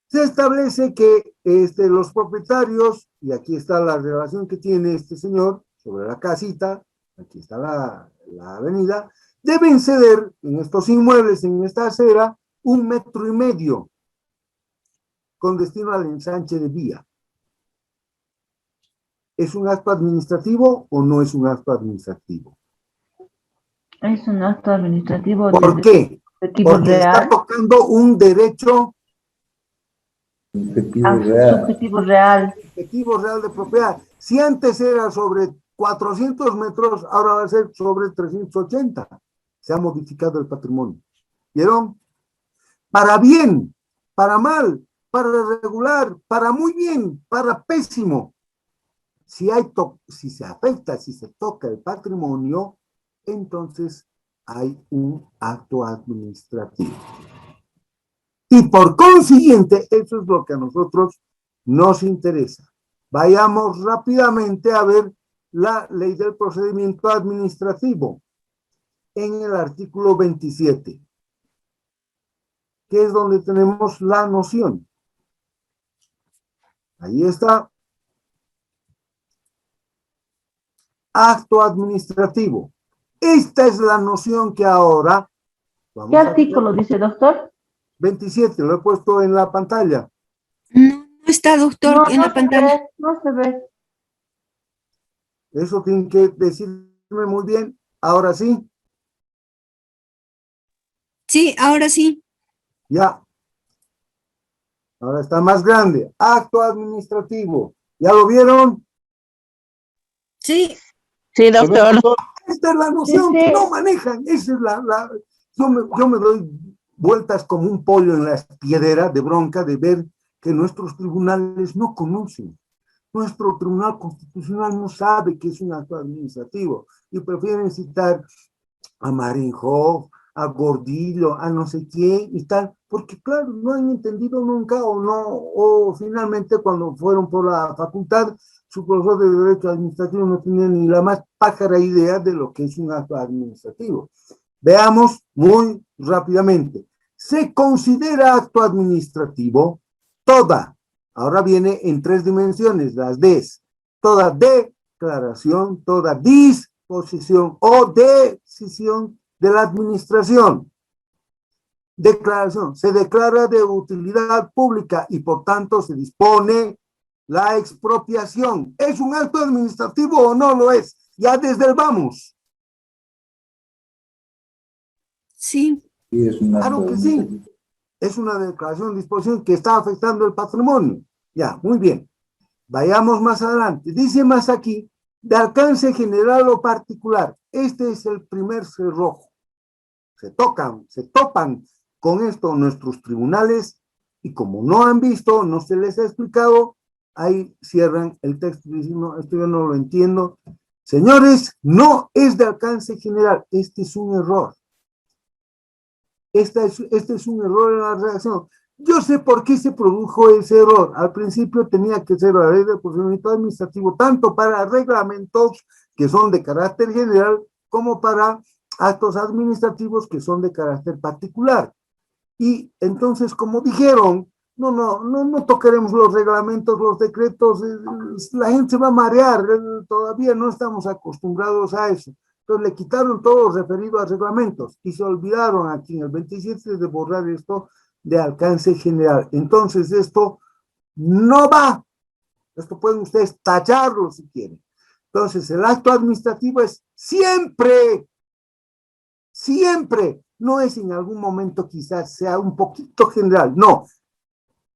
[SPEAKER 1] Se establece que los propietarios, y aquí está la relación que tiene este señor sobre la casita, aquí está la avenida, deben ceder en estos inmuebles, en esta acera, 1,5 metros con destino al ensanche de vía. ¿Es un acto administrativo o no es un acto administrativo?
[SPEAKER 9] Es un acto administrativo.
[SPEAKER 1] ¿Por qué? Porque está tocando un derecho
[SPEAKER 9] subjetivo real.
[SPEAKER 1] Subjetivo real de propiedad. Si antes era sobre 400 metros, ahora va a ser sobre 380. Se ha modificado el patrimonio. ¿Vieron? Para bien, para mal, para regular, para muy bien, para pésimo. Si se afecta, si se toca el patrimonio, entonces hay un acto administrativo. Y por consiguiente, eso es lo que a nosotros nos interesa. Vayamos rápidamente a ver la ley del procedimiento administrativo en el artículo 27, que es donde tenemos la noción. Ahí está. Acto administrativo. Esta es la noción que ahora...
[SPEAKER 9] ¿Qué artículo dice, doctor?
[SPEAKER 1] 27, lo he puesto en la pantalla.
[SPEAKER 3] No está, doctor, en la pantalla.
[SPEAKER 9] No se ve.
[SPEAKER 1] Eso tienen que decirme muy bien. Ahora sí.
[SPEAKER 3] Sí, ahora sí.
[SPEAKER 1] Ya. Ahora está más grande. Acto administrativo. ¿Ya lo vieron?
[SPEAKER 3] Sí.
[SPEAKER 5] Sí, doctor.
[SPEAKER 1] Esta es la noción que no manejan. Esa es yo me doy vueltas como un pollo en la piedra de bronca de ver que nuestros tribunales no conocen. Nuestro Tribunal Constitucional no sabe qué es un acto administrativo y prefieren citar a Marinhoff, a Gordillo, a no sé quién y tal, porque claro, no han entendido nunca o finalmente cuando fueron por la facultad, su profesor de Derecho Administrativo no tenía ni la más pájara idea de lo que es un acto administrativo. Veamos muy rápidamente. Se considera acto administrativo toda, ahora viene en 3 dimensiones, las Ds, toda declaración, toda disposición o decisión de la administración. Declaración, se declara de utilidad pública y por tanto se dispone la expropiación. ¿Es un acto administrativo o no lo es? Ya desde el vamos.
[SPEAKER 3] Sí.
[SPEAKER 1] Claro que sí. Es una declaración de disposición que está afectando el patrimonio. Ya, muy bien. Vayamos más adelante. Dice más aquí, de alcance general o particular. Este es el primer cerrojo. Se topan con esto nuestros tribunales y como no han visto, no se les ha explicado, ahí cierran el texto diciendo, esto yo no lo entiendo. Señores, no es de alcance general. Este es un error. este es un error en la redacción. Yo sé por qué se produjo ese error. Al principio tenía que ser la ley de procedimiento administrativo, tanto para reglamentos que son de carácter general, como para actos administrativos que son de carácter particular. Y entonces, como dijeron, no tocaremos los reglamentos, los decretos, la gente se va a marear, todavía no estamos acostumbrados a eso. Entonces le quitaron todo lo referido a reglamentos y se olvidaron aquí en el 27 de borrar esto de alcance general. Entonces esto no va. Esto pueden ustedes tacharlo si quieren. Entonces el acto administrativo es siempre, siempre. No es en algún momento quizás sea un poquito general. No,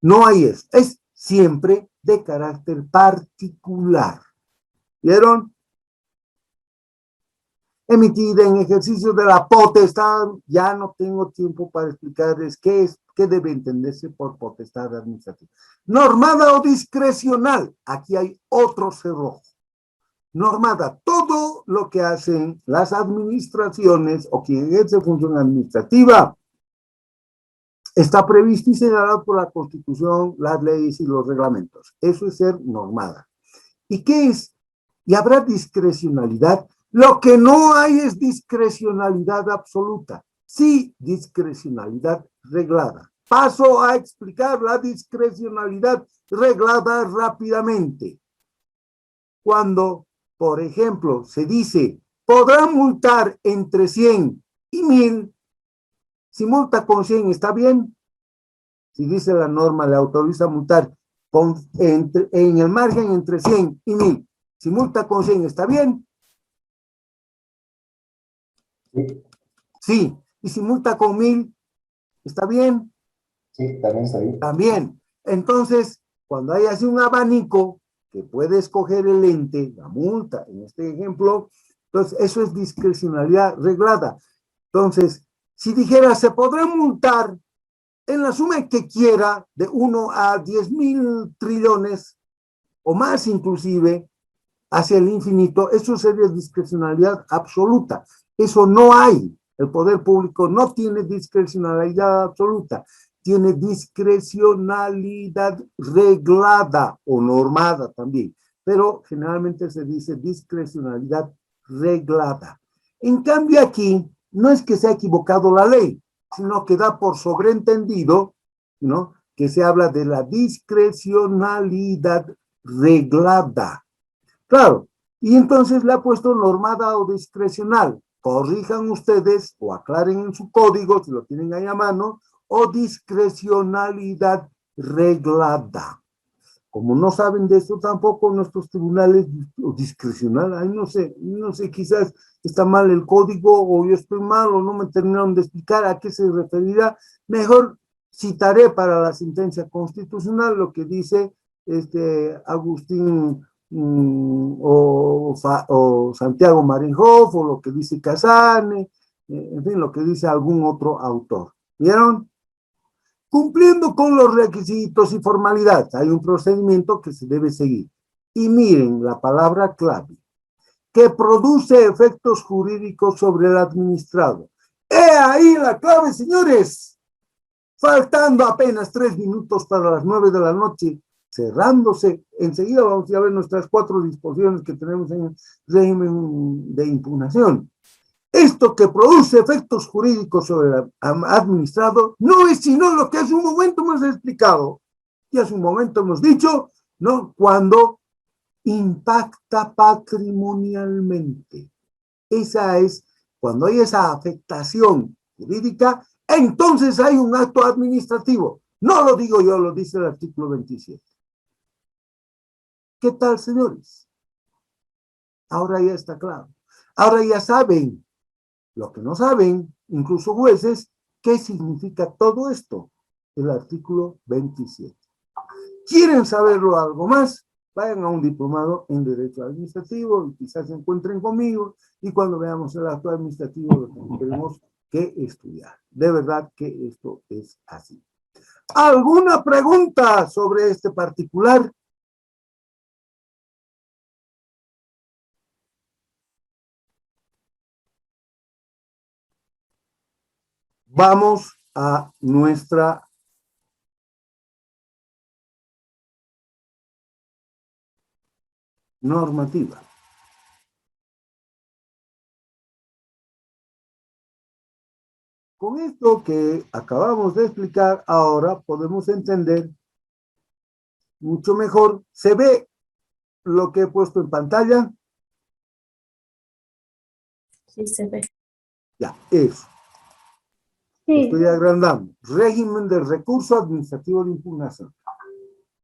[SPEAKER 1] no hay eso. Es siempre de carácter particular. ¿Vieron? Emitida en ejercicio de la potestad, ya no tengo tiempo para explicarles qué debe entenderse por potestad administrativa. Normada o discrecional, aquí hay otro cerrojo. Normada, todo lo que hacen las administraciones o quien ejerce función administrativa está previsto y señalado por la Constitución, las leyes y los reglamentos. Eso es ser normada. ¿Y qué es? Y habrá discrecionalidad. Lo que no hay es discrecionalidad absoluta, sí discrecionalidad reglada. Paso a explicar la discrecionalidad reglada rápidamente. Cuando, por ejemplo, se dice, podrá multar entre 100 y 1000, si multa con 100 está bien, si dice la norma le autoriza a multar en el margen entre 100 y 1000, si multa con 100 está bien. Sí. ¿Y si multa con 1000, está bien?
[SPEAKER 12] Sí, también está bien.
[SPEAKER 1] También. Entonces, cuando hay así un abanico que puede escoger el ente, la multa, en este ejemplo, entonces eso es discrecionalidad reglada. Entonces, si dijera, se podrá multar en la suma que quiera, de 1 a 10.000 trillones, o más inclusive, hacia el infinito, eso sería discrecionalidad absoluta. Eso no hay. El poder público no tiene discrecionalidad absoluta, tiene discrecionalidad reglada o normada también, pero generalmente se dice discrecionalidad reglada. En cambio aquí, no es que se ha equivocado la ley, sino que da por sobreentendido, ¿no?, que se habla de la discrecionalidad reglada. Claro, y entonces le ha puesto normada o discrecional. Corrijan ustedes o aclaren en su código, si lo tienen ahí a mano, o discrecionalidad reglada. Como no saben de esto tampoco nuestros tribunales, o discrecional, ay, no sé, quizás está mal el código o yo estoy mal o no me terminaron de explicar a qué se referirá. Mejor citaré para la sentencia constitucional lo que dice Agustín o Santiago Marinhoff, o lo que dice Casane, en fin, lo que dice algún otro autor. ¿Vieron? Cumpliendo con los requisitos y formalidades, hay un procedimiento que se debe seguir. Y miren la palabra clave, que produce efectos jurídicos sobre el administrado. ¡He ahí la clave, señores! Faltando apenas 3 minutos para las 9 de la noche, cerrándose, enseguida vamos a ver nuestras 4 disposiciones que tenemos en el régimen de impugnación. Esto que produce efectos jurídicos sobre el administrado no es sino lo que hace un momento hemos explicado. Y hace un momento hemos dicho, ¿no?, cuando impacta patrimonialmente. Esa es, cuando hay esa afectación jurídica, entonces hay un acto administrativo. No lo digo yo, lo dice el artículo 27. ¿Qué tal, señores? Ahora ya está claro. Ahora ya saben, lo que no saben, incluso jueces, qué significa todo esto, el artículo 27. ¿Quieren saberlo algo más? Vayan a un diplomado en Derecho Administrativo y quizás se encuentren conmigo y cuando veamos el acto administrativo lo tenemos que estudiar. De verdad que esto es así. ¿Alguna pregunta sobre este particular? vamos a nuestra normativa. Con esto que acabamos de explicar, ahora podemos entender mucho mejor. ¿Se ve lo que he puesto en pantalla?
[SPEAKER 5] Sí, se ve.
[SPEAKER 1] Ya, eso.
[SPEAKER 9] Sí.
[SPEAKER 1] Estoy agrandando. Régimen del recurso administrativo de impugnación.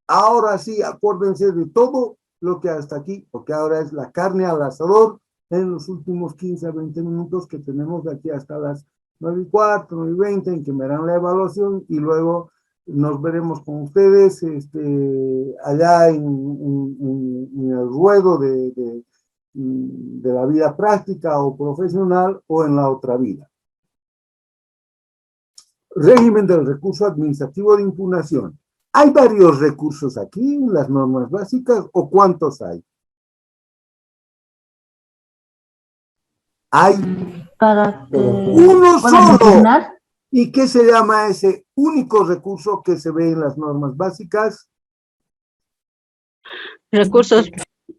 [SPEAKER 1] Ahora sí, acuérdense de todo lo que hasta aquí, porque ahora es la carne al asador en los últimos 15 a 20 minutos que tenemos de aquí hasta las 9:15, 9:20, en que me harán la evaluación y luego nos veremos con ustedes allá en el ruedo de la vida práctica o profesional o en la otra vida. Régimen del recurso administrativo de impugnación. ¿Hay varios recursos aquí en las normas básicas o cuántos hay? Hay
[SPEAKER 9] Para que
[SPEAKER 1] uno
[SPEAKER 9] puedan
[SPEAKER 1] solo.
[SPEAKER 9] impugnar.
[SPEAKER 1] ¿Y qué se llama ese único recurso que se ve en las normas básicas?
[SPEAKER 13] Recursos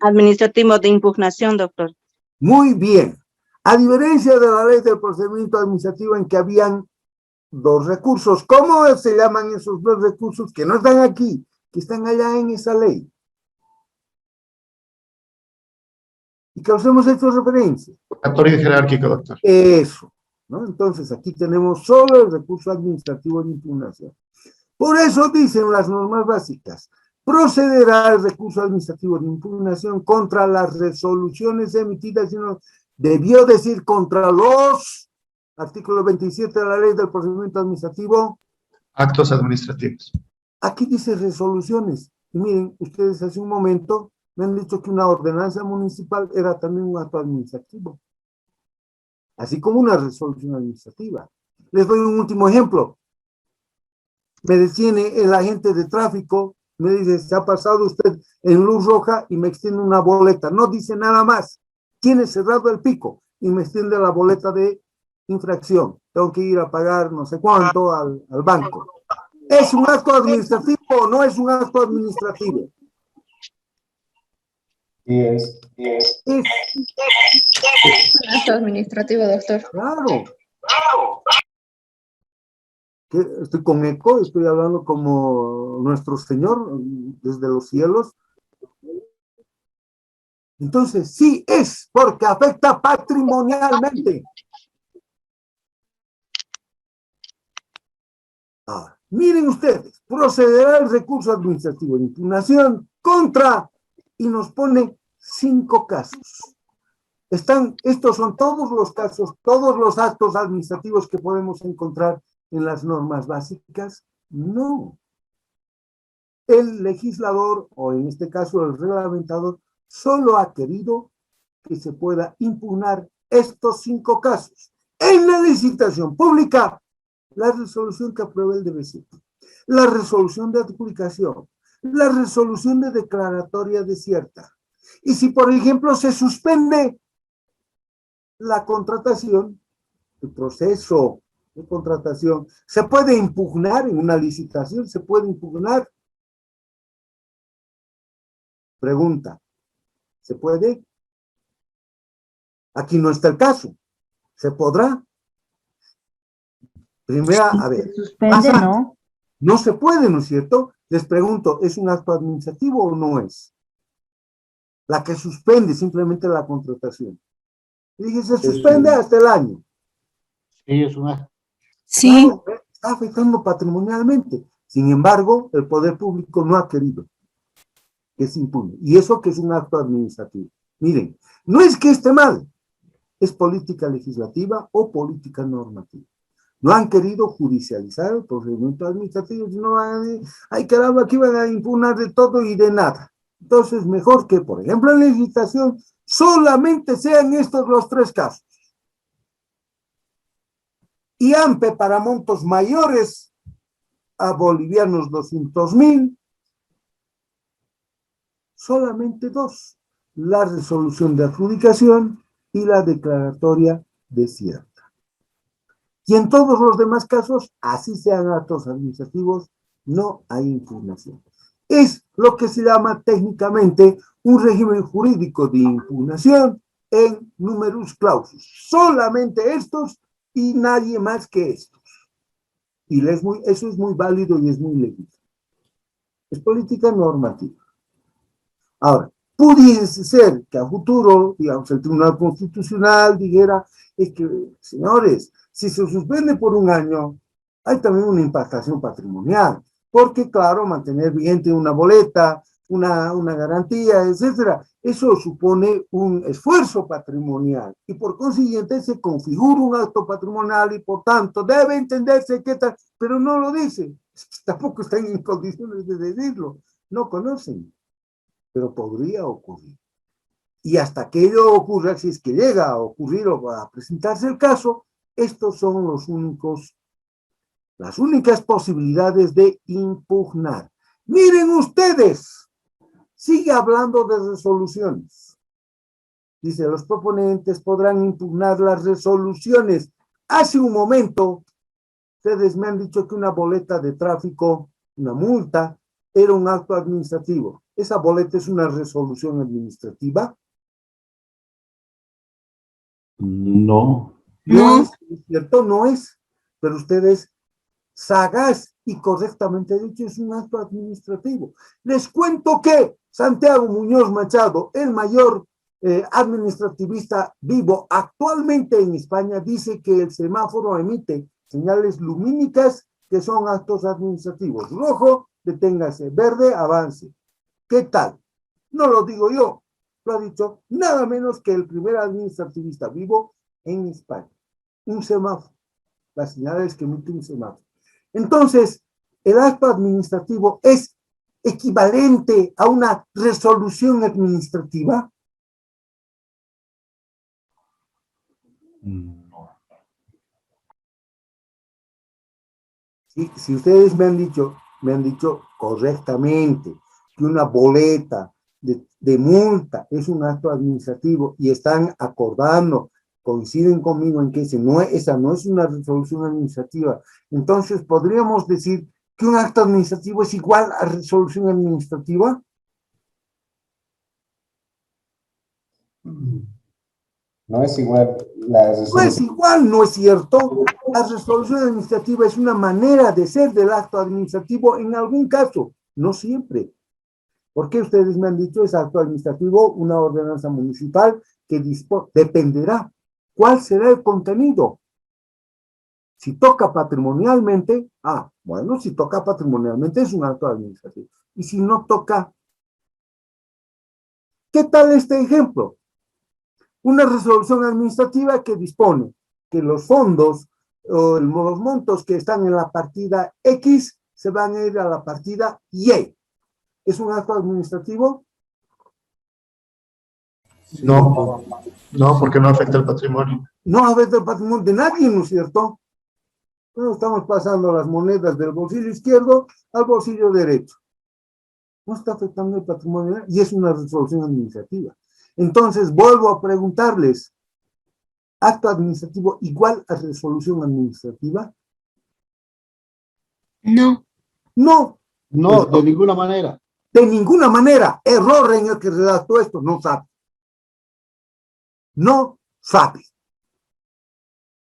[SPEAKER 13] administrativos de impugnación, doctor.
[SPEAKER 1] Muy bien. A diferencia de la ley del procedimiento administrativo en que habían dos recursos, ¿cómo se llaman esos dos recursos que no están aquí, que están allá en esa ley? Y que os hemos hecho referencia.
[SPEAKER 2] Purgatorio jerárquico, doctor.
[SPEAKER 1] Eso, ¿no? Entonces, aquí tenemos solo el recurso administrativo de impugnación. Por eso dicen las normas básicas, procederá el recurso administrativo de impugnación contra las resoluciones emitidas, sino debió decir contra los, artículo 27 de la ley del procedimiento administrativo.
[SPEAKER 2] Actos administrativos.
[SPEAKER 1] Aquí dice resoluciones. Y miren, ustedes hace un momento me han dicho que una ordenanza municipal era también un acto administrativo, así como una resolución administrativa. Les doy un último ejemplo. Me detiene el agente de tráfico, me dice, se ha pasado usted en luz roja y me extiende una boleta. No dice nada más. Tiene cerrado el pico y me extiende la boleta de infracción. Tengo que ir a pagar no sé cuánto al banco. ¿Es un acto administrativo o no es un acto administrativo?
[SPEAKER 12] Sí es.
[SPEAKER 1] Es.
[SPEAKER 7] Acto administrativo, doctor.
[SPEAKER 1] Claro. Estoy con eco, estoy hablando como nuestro Señor desde los cielos. Entonces, sí es, porque afecta patrimonialmente. Ahora, miren ustedes, procederá el recurso administrativo de impugnación contra, y nos pone 5 casos. Estos son todos los casos, todos los actos administrativos que podemos encontrar en las normas básicas. No. El legislador, o en este caso el reglamentador, solo ha querido que se pueda impugnar estos 5 casos. En la licitación pública, la resolución que aprueba el DBC, la resolución de adjudicación, la resolución de declaratoria desierta. Y si, por ejemplo, se suspende la contratación, el proceso de contratación, se puede impugnar en una licitación, se puede impugnar. Pregunta, ¿se puede? Aquí no está el caso. ¿Se podrá? Primera, a ver.
[SPEAKER 9] Suspende, ¿no?
[SPEAKER 1] No se puede, ¿no es cierto? Les pregunto, ¿es un acto administrativo o no es? La que suspende simplemente la contratación. Y dije, se suspende hasta el año.
[SPEAKER 11] Sí, es un acto.
[SPEAKER 3] Sí.
[SPEAKER 1] Claro, está afectando patrimonialmente. Sin embargo, el poder público no ha querido que se impugne. Y eso que es un acto administrativo. Miren, no es que esté mal, es política legislativa o política normativa. No han querido judicializar el procedimiento administrativo, sino hay caramba, aquí van a impugnar de todo y de nada. Entonces, mejor que, por ejemplo, en legislación, solamente sean estos los 3 casos. Y AMPE para montos mayores a bolivianos 200.000, solamente 2. La resolución de adjudicación y la declaratoria desierta. Y en todos los demás casos, así sean actos administrativos, no hay impugnación. Es lo que se llama técnicamente un régimen jurídico de impugnación en numerus clausus. Solamente estos y nadie más que estos. Y eso es muy válido y es muy legítimo. Es política normativa. Ahora, pudiese ser que a futuro, digamos, el Tribunal Constitucional dijera, es que, señores, si se suspende por un año, hay también una impactación patrimonial, porque, claro, mantener vigente una boleta, una garantía, etcétera, eso supone un esfuerzo patrimonial, y por consiguiente se configura un acto patrimonial, y por tanto debe entenderse qué tal, pero no lo dice, tampoco están en condiciones de decirlo, no conocen, pero podría ocurrir. Y hasta que ello ocurra, si es que llega a ocurrir o a presentarse el caso, estos son las únicas posibilidades de impugnar. Miren ustedes, sigue hablando de resoluciones. Dice, los proponentes podrán impugnar las resoluciones. Hace un momento, ustedes me han dicho que una boleta de tráfico, una multa, era un acto administrativo. ¿Esa boleta es una resolución administrativa?
[SPEAKER 12] No.
[SPEAKER 1] No es, ¿cierto? No es. Pero ustedes, sagaz y correctamente dicho, es un acto administrativo. Les cuento que Santiago Muñoz Machado, el mayor administrativista vivo actualmente en España, dice que el semáforo emite señales lumínicas que son actos administrativos. Rojo, deténgase. Verde, avance. ¿Qué tal? No lo digo yo, lo ha dicho nada menos que el primer administrativista vivo en España. Un semáforo. Las señales que emite un semáforo. Entonces, el acto administrativo es equivalente a una resolución administrativa.
[SPEAKER 12] No.
[SPEAKER 1] Si ustedes me han dicho correctamente que una boleta de multa es un acto administrativo y están acordando, coinciden conmigo en que esa no es una resolución administrativa, entonces podríamos decir que un acto administrativo es igual a resolución administrativa.
[SPEAKER 12] No es igual
[SPEAKER 1] No es igual, no es cierto. La resolución administrativa es una manera de ser del acto administrativo en algún caso, no siempre. Porque ustedes me han dicho es acto administrativo, una ordenanza municipal que dependerá. ¿Cuál será el contenido? Si toca patrimonialmente, bueno, si toca patrimonialmente es un acto administrativo. Y si no toca, ¿qué tal este ejemplo? Una resolución administrativa que dispone que los fondos o los montos que están en la partida X se van a ir a la partida Y. ¿Es un acto administrativo?
[SPEAKER 2] No, no, porque no afecta el patrimonio.
[SPEAKER 1] No afecta el patrimonio de nadie, ¿no es cierto? Bueno, estamos pasando las monedas del bolsillo izquierdo al bolsillo derecho. No está afectando el patrimonio y es una resolución administrativa. Entonces, vuelvo a preguntarles, ¿acto administrativo igual a resolución administrativa?
[SPEAKER 3] No.
[SPEAKER 1] No.
[SPEAKER 11] No, de ninguna manera.
[SPEAKER 1] De ninguna manera. Error en el que redactó esto. No sabe. No sabe.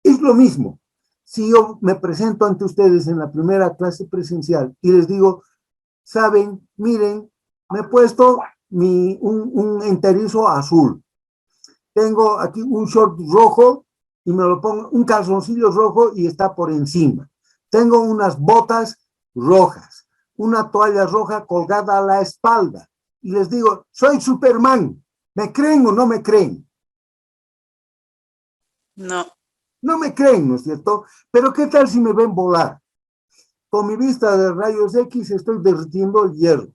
[SPEAKER 1] Es lo mismo. Si yo me presento ante ustedes en la primera clase presencial y les digo, saben, miren, me he puesto un enterizo azul. Tengo aquí un short rojo y me lo pongo, un calzoncillo rojo y está por encima. Tengo unas botas rojas, una toalla roja colgada a la espalda. Y les digo, soy Superman. ¿Me creen o no me creen?
[SPEAKER 4] No.
[SPEAKER 1] No me creen, ¿no es cierto? Pero ¿qué tal si me ven volar? Con mi vista de rayos X estoy derritiendo el hierro.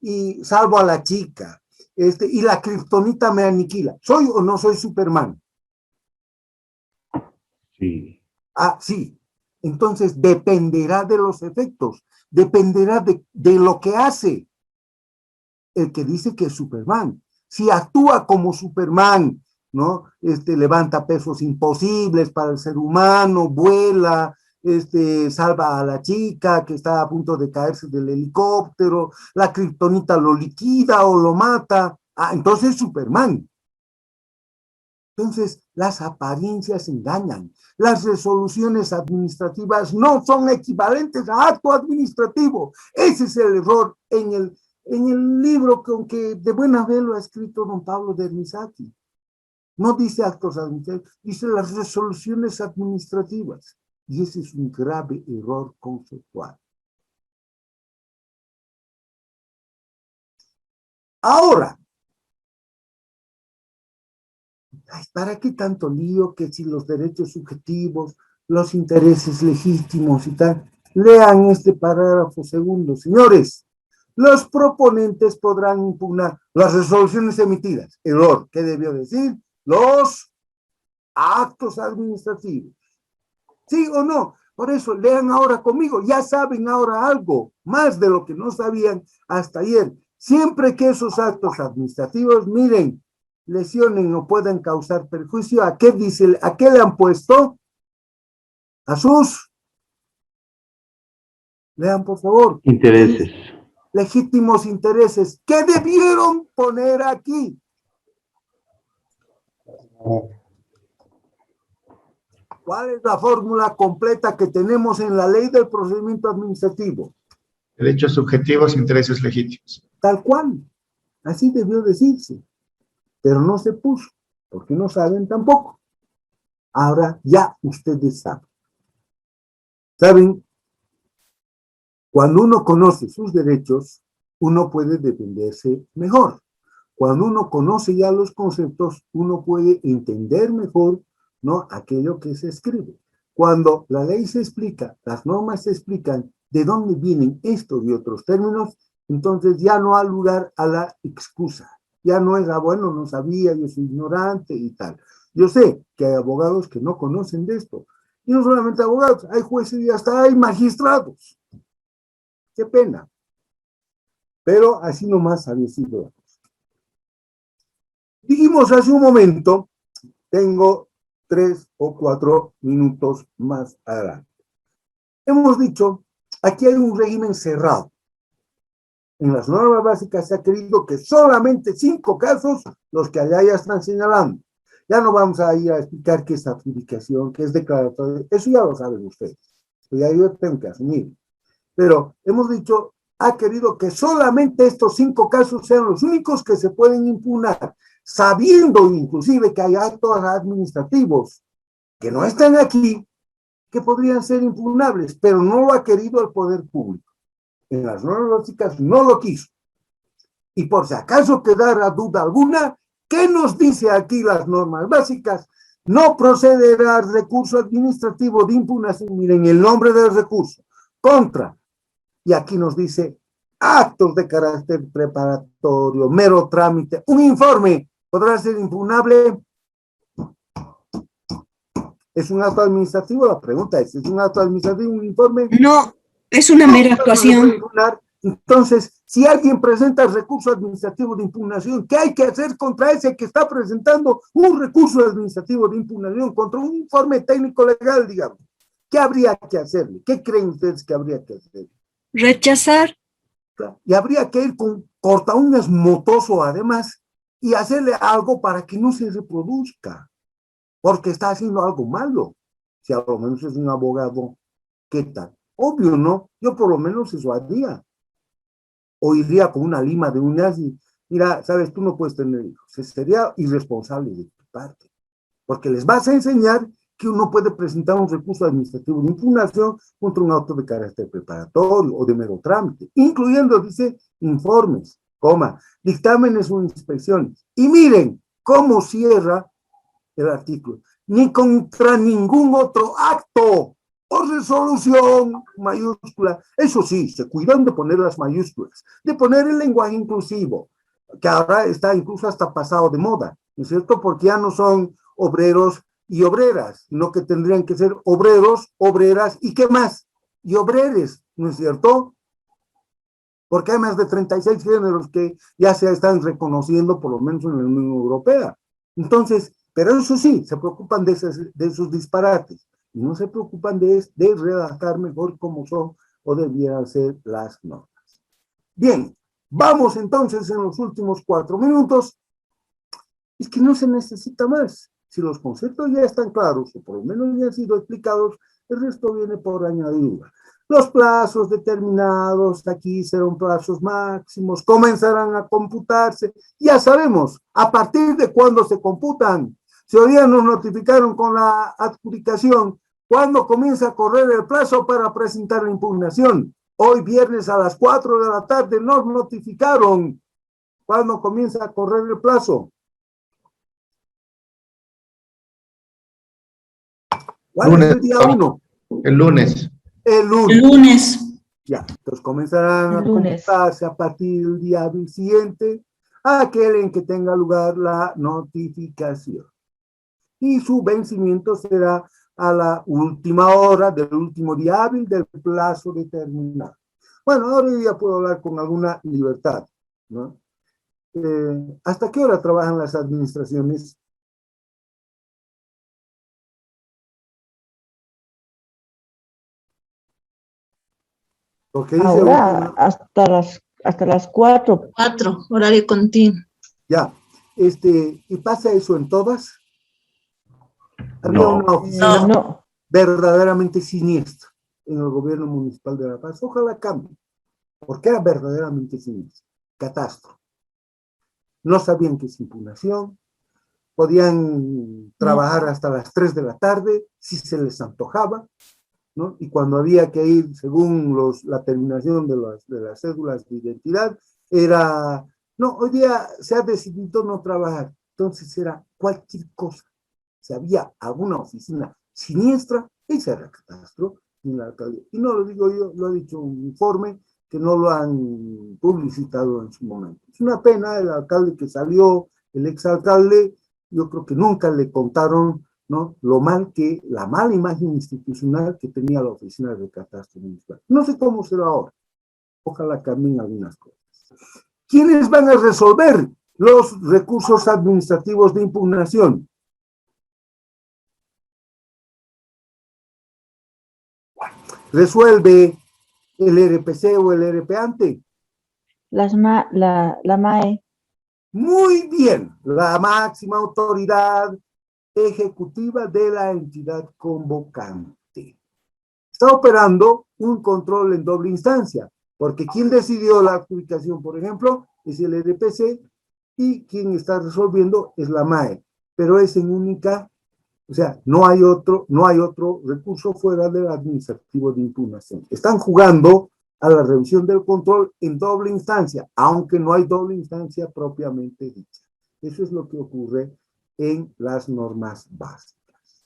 [SPEAKER 1] Y salvo a la chica. Y la kriptonita me aniquila. ¿Soy o no soy Superman?
[SPEAKER 12] Sí.
[SPEAKER 1] Sí. Entonces dependerá de los efectos. Dependerá de lo que hace el que dice que es Superman. Si actúa como Superman ¿no? Levanta pesos imposibles para el ser humano, vuela, salva a la chica que está a punto de caerse del helicóptero, la kriptonita lo liquida o lo mata. Ah, entonces Superman. Entonces, las apariencias engañan. Las resoluciones administrativas no son equivalentes a acto administrativo. Ese es el error en el libro que, aunque de buena fe lo ha escrito don Pablo Dermisaki. No dice actos administrativos, dice las resoluciones administrativas. Y ese es un grave error conceptual. Ahora, ¿para qué tanto lío que si los derechos subjetivos, los intereses legítimos y tal? Lean este parágrafo segundo. Señores, los proponentes podrán impugnar las resoluciones emitidas. Error. ¿Qué debió decir? Los actos administrativos. ¿Sí o no? Por eso, lean ahora conmigo. Ya saben ahora algo, más de lo que no sabían hasta ayer. Siempre que esos actos administrativos, miren, lesionen o puedan causar perjuicio, ¿a qué dice? ¿A qué le han puesto? A sus, lean por favor.
[SPEAKER 12] Intereses.
[SPEAKER 1] Legítimos intereses. ¿Qué debieron poner aquí? ¿Cuál es la fórmula completa que tenemos en la ley del procedimiento administrativo?
[SPEAKER 2] Derechos subjetivos, intereses legítimos.
[SPEAKER 1] Tal cual. Así debió decirse. Pero no se puso, porque no saben tampoco. Ahora ya ustedes saben. ¿Saben? Cuando uno conoce sus derechos, uno puede defenderse mejor. Cuando uno conoce ya los conceptos, uno puede entender mejor, ¿no?, aquello que se escribe. Cuando la ley se explica, las normas se explican de dónde vienen estos y otros términos, entonces ya no hay lugar a la excusa. Ya no es, bueno, no sabía, yo soy ignorante y tal. Yo sé que hay abogados que no conocen de esto. Y no solamente abogados, hay jueces y hasta hay magistrados. Qué pena. Pero así nomás había sido la cosa. Dijimos hace un momento, tengo 3 o 4 minutos más adelante. Hemos dicho, aquí hay un régimen cerrado. En las normas básicas se ha querido que solamente 5 casos, los que allá ya están señalando. Ya no vamos a ir a explicar qué es adjudicación, qué es declaratoria, eso ya lo saben ustedes. Pues ya yo tengo que asumir. Pero hemos dicho, ha querido que solamente estos 5 casos sean los únicos que se pueden impugnar, sabiendo inclusive que hay actos administrativos que no están aquí, que podrían ser impugnables, pero no lo ha querido el poder público. En las normas básicas no lo quiso. Y por si acaso quedara duda alguna, ¿qué nos dice aquí las normas básicas? No procederá recurso administrativo de impugnación, miren el nombre del recurso, contra, y aquí nos dice actos de carácter preparatorio, mero trámite, un informe podrá ser impugnable. ¿Es un acto administrativo? La pregunta es un acto administrativo, un informe?
[SPEAKER 3] No, es una mera actuación.
[SPEAKER 1] Entonces, si alguien presenta el recurso administrativo de impugnación, ¿qué hay que hacer contra ese que está presentando un recurso administrativo de impugnación contra un informe técnico legal, digamos? ¿Qué habría que hacerle? ¿Qué creen ustedes que habría que hacerle?
[SPEAKER 3] Rechazar.
[SPEAKER 1] Y habría que ir con corta uñas motoso además y hacerle algo para que no se reproduzca, porque está haciendo algo malo. Si a lo menos es un abogado, ¿qué tal? Obvio, ¿no? Yo por lo menos eso haría. O iría con una lima de uñas y, mira, sabes, tú no puedes tener hijos. Sería irresponsable de tu parte, porque les vas a enseñar que uno puede presentar un recurso administrativo de impugnación contra un auto de carácter preparatorio o de mero trámite, incluyendo, dice, informes, dictámenes o inspecciones. Y miren cómo cierra el artículo. Ni contra ningún otro acto o resolución mayúscula. Eso sí, se cuidan de poner las mayúsculas, de poner el lenguaje inclusivo, que ahora está incluso hasta pasado de moda, ¿no es cierto? Porque ya no son obreros y obreras, sino que tendrían que ser obreros, obreras y ¿qué más? Y obreres, ¿no es cierto? Porque hay más de 36 géneros que ya se están reconociendo, por lo menos en la Unión Europea. Entonces, Pero eso sí, se preocupan de esos disparates y no se preocupan de redactar mejor cómo son o debieran ser las normas. Bien, vamos entonces en los últimos 4 minutos. Es que no se necesita más. Si los conceptos ya están claros, o por lo menos ya han sido explicados, el resto viene por añadidura. Los plazos determinados aquí serán plazos máximos, comenzarán a computarse. Ya sabemos a partir de cuándo se computan. Si hoy día nos notificaron con la adjudicación cuándo comienza a correr el plazo para presentar la impugnación. Hoy viernes a las 4 de la tarde nos notificaron cuándo comienza a correr el plazo. ¿Cuál es el día 1?
[SPEAKER 2] El lunes.
[SPEAKER 1] El lunes.
[SPEAKER 5] El lunes.
[SPEAKER 1] Ya, entonces comenzarán a
[SPEAKER 9] El lunes.
[SPEAKER 1] computarse a partir del día hábil siguiente, aquel en que tenga lugar la notificación. Y su vencimiento será a la última hora del último día hábil del plazo determinado. Bueno, ahora ya puedo hablar con alguna libertad, ¿no? ¿Hasta qué hora trabajan las administraciones? Porque dice
[SPEAKER 9] Ahora hasta las 4.
[SPEAKER 5] 4, horario continuo.
[SPEAKER 1] ya, ¿y pasa eso en todas? Había
[SPEAKER 12] No.
[SPEAKER 1] una oficina
[SPEAKER 9] No.
[SPEAKER 1] verdaderamente siniestra en el gobierno municipal de La Paz. Ojalá cambie, porque era verdaderamente siniestra. Catastro. No sabían qué es impugnación, podían trabajar hasta las 3 de la tarde, si se les antojaba, ¿no? Y cuando había que ir, según la terminación de las cédulas de identidad, era, no, hoy día se ha decidido no trabajar, entonces era cualquier cosa. Si había alguna oficina siniestra, ese era el catastro en la alcaldía. Y no lo digo yo, lo ha dicho un informe que no lo han publicitado en su momento. Es una pena, el alcalde que salió, el exalcalde, yo creo que nunca le contaron, ¿no?, la mala imagen institucional que tenía la oficina de catastro municipal. No sé cómo será ahora. Ojalá cambien algunas cosas. ¿Quiénes van a resolver los recursos administrativos de impugnación? ¿Resuelve el RPC o el RPANTE?
[SPEAKER 9] La MAE.
[SPEAKER 1] Muy bien, la máxima autoridad ejecutiva de la entidad convocante. Está operando un control en doble instancia, porque quien decidió la adjudicación, por ejemplo, es el RPC y quien está resolviendo es la MAE, pero es en única, o sea, no hay otro recurso fuera del administrativo de impugnación. Están jugando a la revisión del control en doble instancia, aunque no hay doble instancia propiamente dicha. Eso es lo que ocurre en las normas básicas.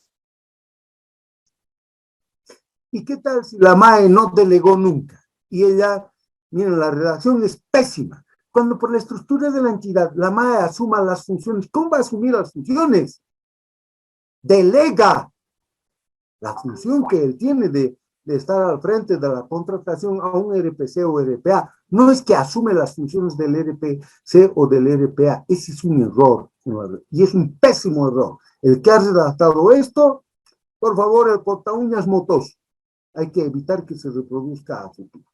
[SPEAKER 1] ¿Y qué tal si la MAE no delegó nunca? Y ella, miren, la redacción es pésima. Cuando por la estructura de la entidad la MAE asuma las funciones, ¿cómo va a asumir las funciones? Delega la función que él tiene de estar al frente de la contratación a un RPC o RPA. No es que asume las funciones del RPC o del RPA, ese es un error, y es un pésimo error. El que ha redactado esto, por favor, el corta uñas motos, hay que evitar que se reproduzca a futuro.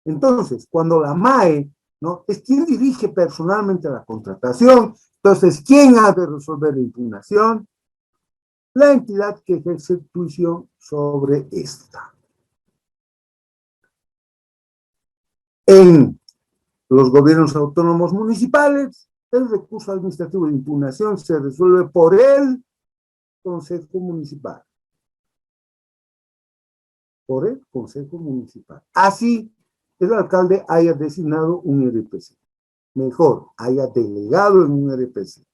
[SPEAKER 1] Entonces, cuando la MAE, ¿no?, es quien dirige personalmente la contratación, entonces, ¿quién ha de resolver la impugnación? La entidad que ejerce tuición sobre esta. En los gobiernos autónomos municipales, el recurso administrativo de impugnación se resuelve por el Consejo Municipal. Por el Consejo Municipal. Así, el alcalde haya designado un RPC. Mejor, haya delegado en un RPC.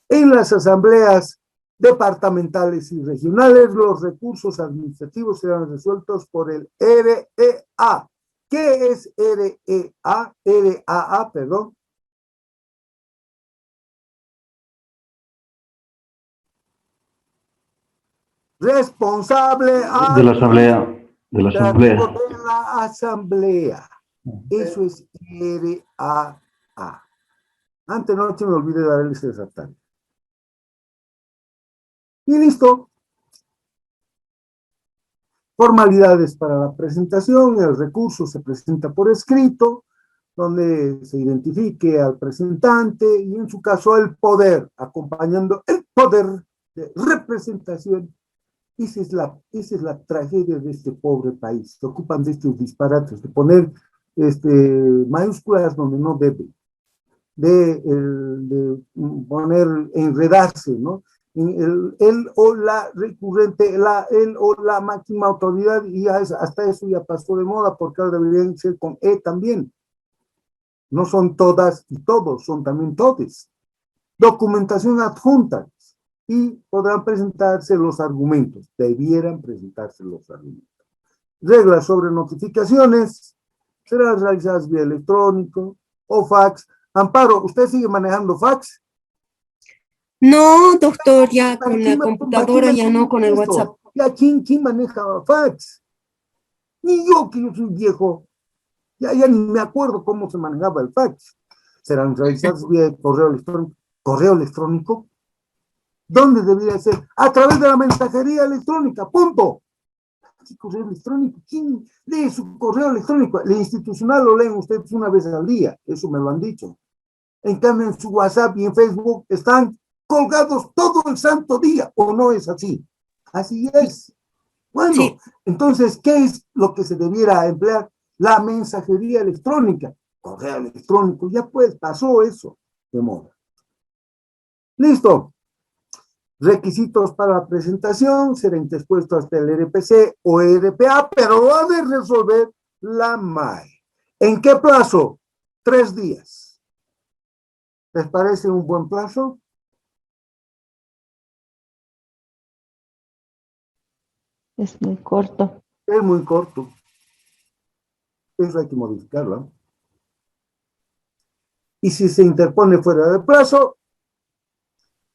[SPEAKER 1] En las asambleas departamentales y regionales, los recursos administrativos serán resueltos por el REA. ¿Qué es REA? RAA, perdón. Responsable
[SPEAKER 12] De la asamblea. De la asamblea.
[SPEAKER 1] de la asamblea. Eso es RAA. Antenoche me olvidé de darles esa tarea. Y listo. Formalidades para la presentación. El recurso se presenta por escrito, donde se identifique al presentante y en su caso el poder, acompañando el poder de representación. Esa es la tragedia de este pobre país. Se ocupan de estos disparates, de poner mayúsculas donde no deben, de poner, enredarse, ¿no? El o la recurrente, el o la máxima autoridad, y hasta eso ya pasó de moda, porque ahora deberían ser con E también. No son todas y todos, son también todes. Documentación adjunta, y podrán presentarse los argumentos, debieran presentarse los argumentos. Reglas sobre notificaciones, serán realizadas vía electrónico o fax. Amparo, ¿usted sigue manejando fax?
[SPEAKER 3] No, doctor, ya con la computadora, ya no con el WhatsApp.
[SPEAKER 1] ¿Ya quién maneja fax? Ni yo, que yo soy viejo. Ya ni me acuerdo cómo se manejaba el fax. Serán realizados vía correo electrónico. ¿Correo electrónico? ¿Dónde debería ser? A través de la mensajería electrónica, punto. ¿Qué correo electrónico? ¿Quién lee su correo electrónico? El institucional lo leen ustedes una vez al día, eso me lo han dicho. En cambio, en su WhatsApp y en Facebook están colgados todo el santo día, ¿o no es así? Así es. Bueno, sí. Entonces, ¿qué es lo que se debiera emplear? La mensajería electrónica, correo electrónico, ya pues pasó eso de moda. Listo. Requisitos para la presentación, será interpuesto hasta el RPC o RPA, pero lo ha de resolver la MAE. ¿En qué plazo? 3 días. ¿Les parece un buen plazo?
[SPEAKER 9] Es muy corto.
[SPEAKER 1] Es muy corto. Eso hay que modificarlo. Y si se interpone fuera de plazo,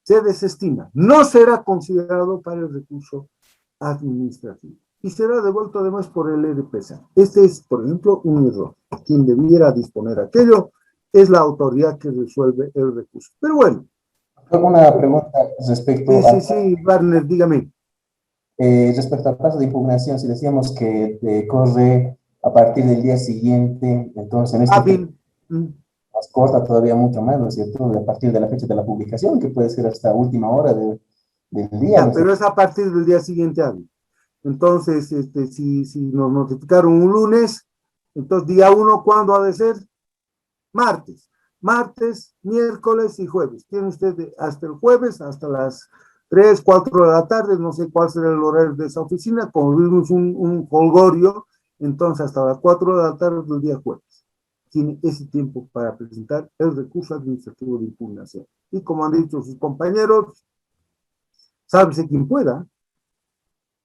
[SPEAKER 1] se desestima. No será considerado para el recurso administrativo. Y será devuelto además por el RPSA. Este es, por ejemplo, un error. Quien debiera disponer aquello es la autoridad que resuelve el recurso. Pero bueno.
[SPEAKER 14] Una pregunta respecto a...
[SPEAKER 1] Sí, Warner, dígame.
[SPEAKER 14] Respecto al plazo de impugnación, si decíamos que corre a partir del día siguiente, entonces en este nos corta todavía mucho más, ¿no es cierto? A partir de la fecha de la publicación, que puede ser hasta última hora del día.
[SPEAKER 1] Ya,
[SPEAKER 14] ¿no?
[SPEAKER 1] Pero es a partir del día siguiente hábil. Entonces, si nos notificaron un lunes, entonces día 1, ¿cuándo ha de ser? Martes. Martes, miércoles y jueves. Tiene usted hasta el jueves, hasta las 3, 4 de la tarde, no sé cuál será el horario de esa oficina, como vimos un holgorio, entonces hasta las 4 de la tarde del día jueves. Tiene ese tiempo para presentar el recurso administrativo de impugnación. Y como han dicho sus compañeros, sálvese quien pueda,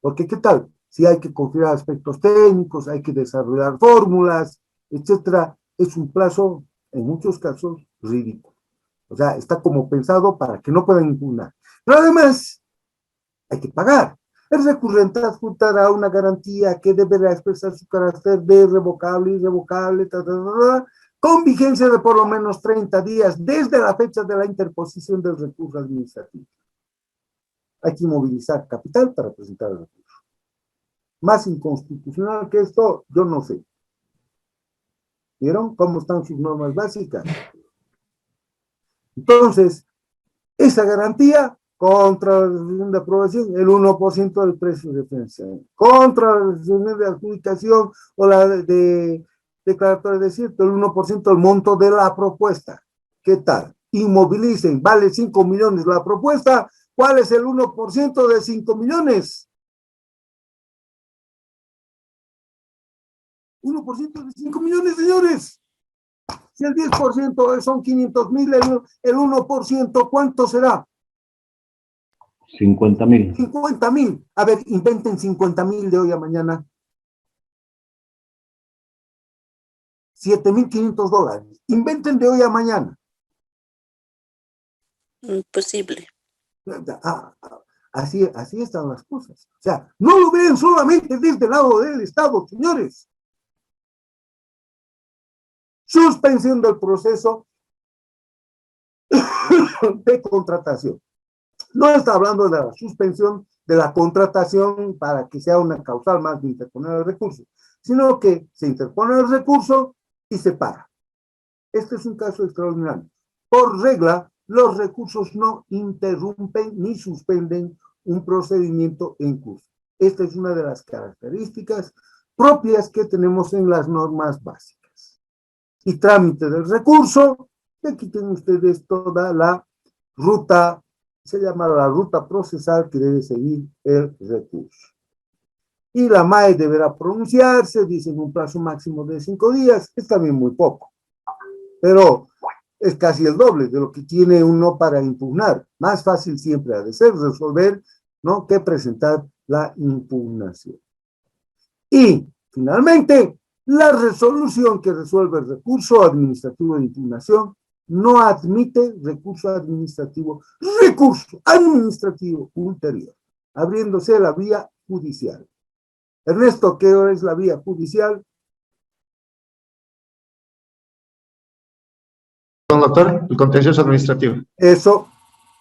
[SPEAKER 1] porque ¿qué tal? Si hay que considerar aspectos técnicos, hay que desarrollar fórmulas, etcétera, es un plazo, en muchos casos, ridículo. O sea, está como pensado para que no puedan impugnar. Pero además, hay que pagar. El recurrente adjuntará una garantía que deberá expresar su carácter de irrevocable, irrevocable, con vigencia de por lo menos 30 días desde la fecha de la interposición del recurso administrativo. Hay que movilizar capital para presentar el recurso. Más inconstitucional que esto, yo no sé. ¿Vieron cómo están sus normas básicas? Entonces, esa garantía contra la resolución de aprobación, el 1% del precio referencial. Contra la resolución de adjudicación o la de declaratoria de cierto, el 1% del monto de la propuesta. ¿Qué tal? Inmovilicen, vale 5 millones la propuesta. ¿Cuál es el 1% de 5 millones? 1% de 5 millones, señores. Si el 10% son 500,000, el 1%, ¿cuánto será?
[SPEAKER 12] 50,000.
[SPEAKER 1] 50,000. A ver, inventen 50,000 de hoy a mañana. $7,500. Inventen de hoy a mañana.
[SPEAKER 4] Imposible.
[SPEAKER 1] Así están las cosas. O sea, no lo vean solamente desde el lado del Estado, señores. Suspensión del proceso de contratación. No está hablando de la suspensión de la contratación para que sea una causal más de interponer el recurso, sino que se interpone el recurso y se paga. Este es un caso extraordinario. Por regla, los recursos no interrumpen ni suspenden un procedimiento en curso. Esta es una de las características propias que tenemos en las normas básicas. Y trámite del recurso, aquí tienen ustedes toda la ruta, se llama la ruta procesal que debe seguir el recurso. Y la MAE deberá pronunciarse, dicen un plazo máximo de 5 días, es también muy poco, pero es casi el doble de lo que tiene uno para impugnar. Más fácil siempre ha de ser resolver, ¿no?, que presentar la impugnación. Y, finalmente, la resolución que resuelve el recurso administrativo de impugnación no admite recurso administrativo ulterior, abriéndose la vía judicial. Ernesto, ¿qué hora es la vía judicial?
[SPEAKER 2] Don doctor, el contencioso administrativo.
[SPEAKER 1] Eso,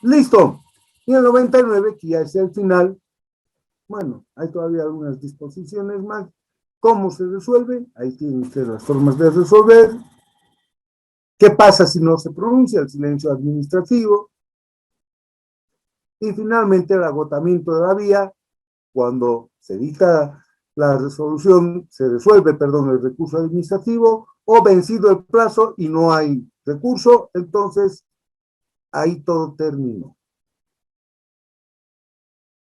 [SPEAKER 1] listo. Y el 99, que ya es el final, bueno, hay todavía algunas disposiciones más. ¿Cómo se resuelve? Ahí tienen ustedes las formas de resolver. ¿Qué pasa si no se pronuncia? El silencio administrativo. Y finalmente el agotamiento de la vía, cuando se dicta la resolución, se resuelve, perdón, el recurso administrativo, o vencido el plazo y no hay recurso, entonces ahí todo terminó.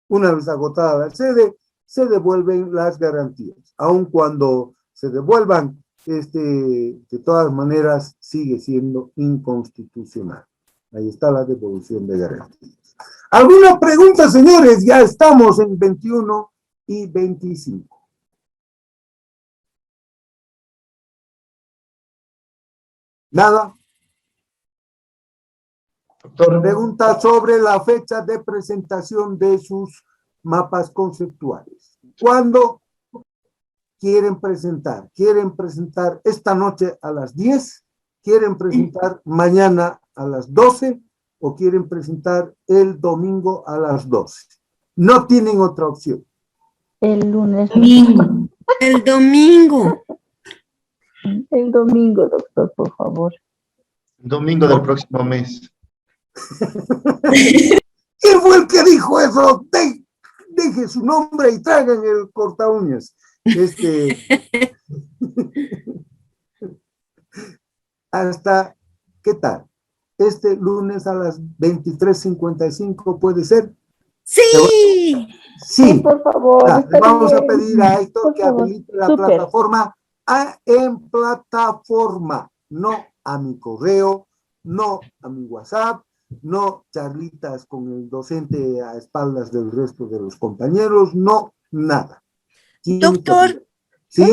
[SPEAKER 1] Una vez agotada la sede, se devuelven las garantías. Aun cuando se devuelvan, de todas maneras sigue siendo inconstitucional. Ahí está la devolución de garantías. ¿Alguna pregunta, señores? Ya estamos en 21 y 25. ¿Nada?
[SPEAKER 2] Doctor,
[SPEAKER 1] Pregunta sobre la fecha de presentación de sus mapas conceptuales. ¿Cuándo quieren presentar? ¿Quieren presentar esta noche a las 10? ¿Quieren presentar mañana a las 12? ¿O quieren presentar el domingo a las 12? No tienen otra opción.
[SPEAKER 9] El lunes.
[SPEAKER 3] El domingo.
[SPEAKER 9] El domingo, doctor, por favor.
[SPEAKER 2] domingo del próximo mes.
[SPEAKER 1] ¿Quién fue el que dijo eso? Deje su nombre y traigan el corta uñas. Hasta, ¿qué tal? Este lunes a las 23:55 puede ser.
[SPEAKER 3] Sí.
[SPEAKER 1] Sí,
[SPEAKER 9] por favor.
[SPEAKER 1] Le vamos a pedir a Héctor
[SPEAKER 9] Por
[SPEAKER 1] que
[SPEAKER 9] favor.
[SPEAKER 1] habilite la
[SPEAKER 9] Súper.
[SPEAKER 1] plataforma en plataforma, no a mi correo, no a mi WhatsApp, no charlitas con el docente a espaldas del resto de los compañeros, no, nada.
[SPEAKER 3] Doctor,
[SPEAKER 1] ¿sí?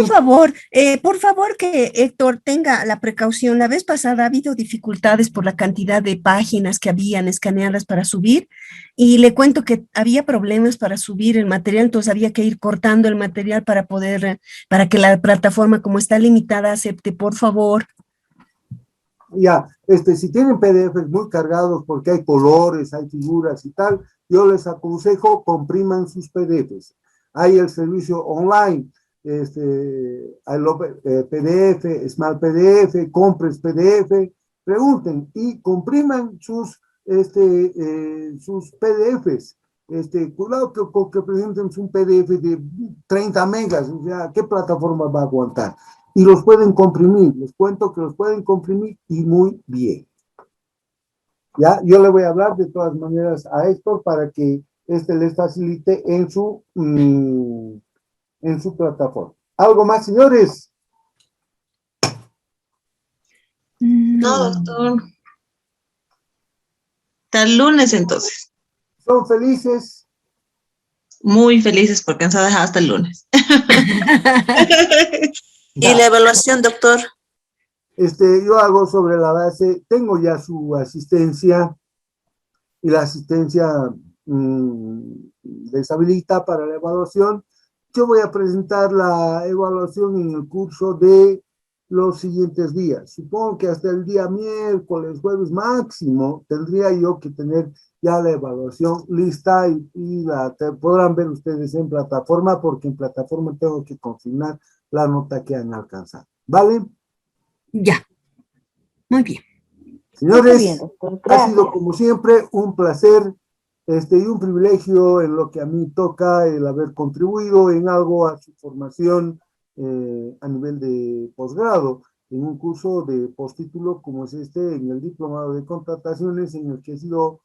[SPEAKER 3] Por favor que Héctor tenga la precaución. La vez pasada ha habido dificultades por la cantidad de páginas que habían escaneadas para subir y le cuento que había problemas para subir el material, entonces había que ir cortando el material para poder, para que la plataforma, como está limitada, acepte, por favor.
[SPEAKER 1] Ya, si tienen PDFs muy cargados porque hay colores, hay figuras y tal, yo les aconsejo compriman sus PDFs. Hay el servicio online, hay PDF, Smart PDF, Compres PDF, pregunten y compriman sus PDFs. Cuidado que presenten un PDF de 30 megas, o sea, ¿qué plataforma va a aguantar? Y los pueden comprimir, les cuento que los pueden comprimir y muy bien. Ya, yo le voy a hablar de todas maneras a Héctor para que les facilite en su plataforma. ¿Algo más, señores?
[SPEAKER 15] No, doctor. Hasta el lunes, entonces.
[SPEAKER 1] ¿Son felices?
[SPEAKER 15] Muy felices porque nos ha dejado hasta el lunes.
[SPEAKER 4] ¿Y la evaluación, doctor?
[SPEAKER 1] Yo hago sobre la base, tengo ya su asistencia y la asistencia les habilita para la evaluación. Yo voy a presentar la evaluación en el curso de los siguientes días. Supongo que hasta el día miércoles, jueves máximo, tendría yo que tener ya la evaluación lista y podrán ver ustedes en plataforma, porque en plataforma tengo que consignar la nota que han alcanzado. ¿Vale?
[SPEAKER 3] Ya. Muy bien.
[SPEAKER 1] Señores,
[SPEAKER 9] bien, doctor.
[SPEAKER 1] ha sido
[SPEAKER 9] Gracias.
[SPEAKER 1] como siempre un placer y un privilegio en lo que a mí toca el haber contribuido en algo a su formación a nivel de posgrado, en un curso de postítulo como es en el Diplomado de Contrataciones, en el que he sido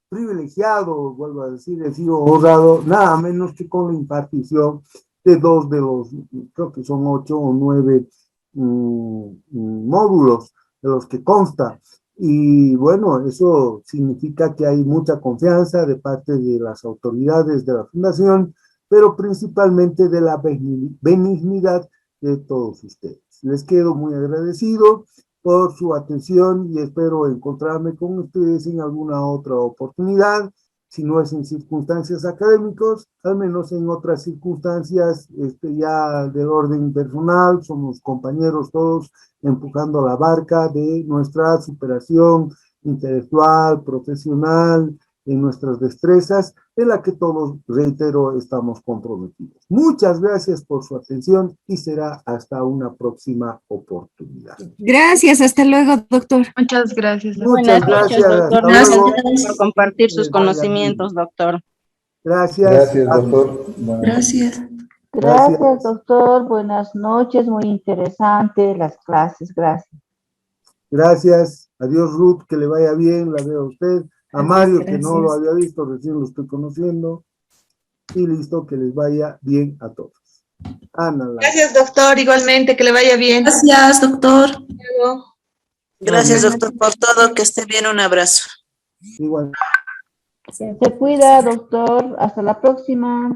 [SPEAKER 1] privilegiado, vuelvo a decir, he sido honrado, nada menos que con la impartición de 2 de los, creo que son 8 o 9 módulos de los que consta. Y bueno, eso significa que hay mucha confianza de parte de las autoridades de la Fundación, pero principalmente de la benignidad de todos ustedes. Les quedo muy agradecido por su atención y espero encontrarme con ustedes en alguna otra oportunidad, si no es en circunstancias académicas, al menos en otras circunstancias ya del orden personal. Somos compañeros todos empujando la barca de nuestra superación intelectual, profesional, en nuestras destrezas, en la que todos, reitero, estamos comprometidos. Muchas gracias por su atención y será hasta una próxima oportunidad.
[SPEAKER 3] Gracias, hasta luego, doctor.
[SPEAKER 7] Muchas gracias.
[SPEAKER 1] Muchas gracias, hasta
[SPEAKER 13] Gracias
[SPEAKER 1] luego.
[SPEAKER 13] por compartir sus
[SPEAKER 1] Les vaya
[SPEAKER 13] conocimientos, doctor.
[SPEAKER 1] Gracias.
[SPEAKER 12] Gracias, doctor.
[SPEAKER 3] Gracias.
[SPEAKER 9] Gracias, doctor. Buenas noches. Muy interesante las clases. Gracias.
[SPEAKER 1] Gracias. Adiós, Ruth, que le vaya bien, la veo a usted. A
[SPEAKER 5] Adiós,
[SPEAKER 1] Mario, que no lo
[SPEAKER 5] gracias.
[SPEAKER 1] había visto, recién lo estoy conociendo. Y listo, que les vaya bien a todos. Ana.
[SPEAKER 15] Gracias, doctor. Igualmente, que le vaya bien.
[SPEAKER 4] Gracias, doctor.
[SPEAKER 15] Luego.
[SPEAKER 4] Gracias, doctor, por todo. Que esté bien. Un abrazo.
[SPEAKER 1] Igual.
[SPEAKER 9] Se cuida, doctor. Hasta la próxima.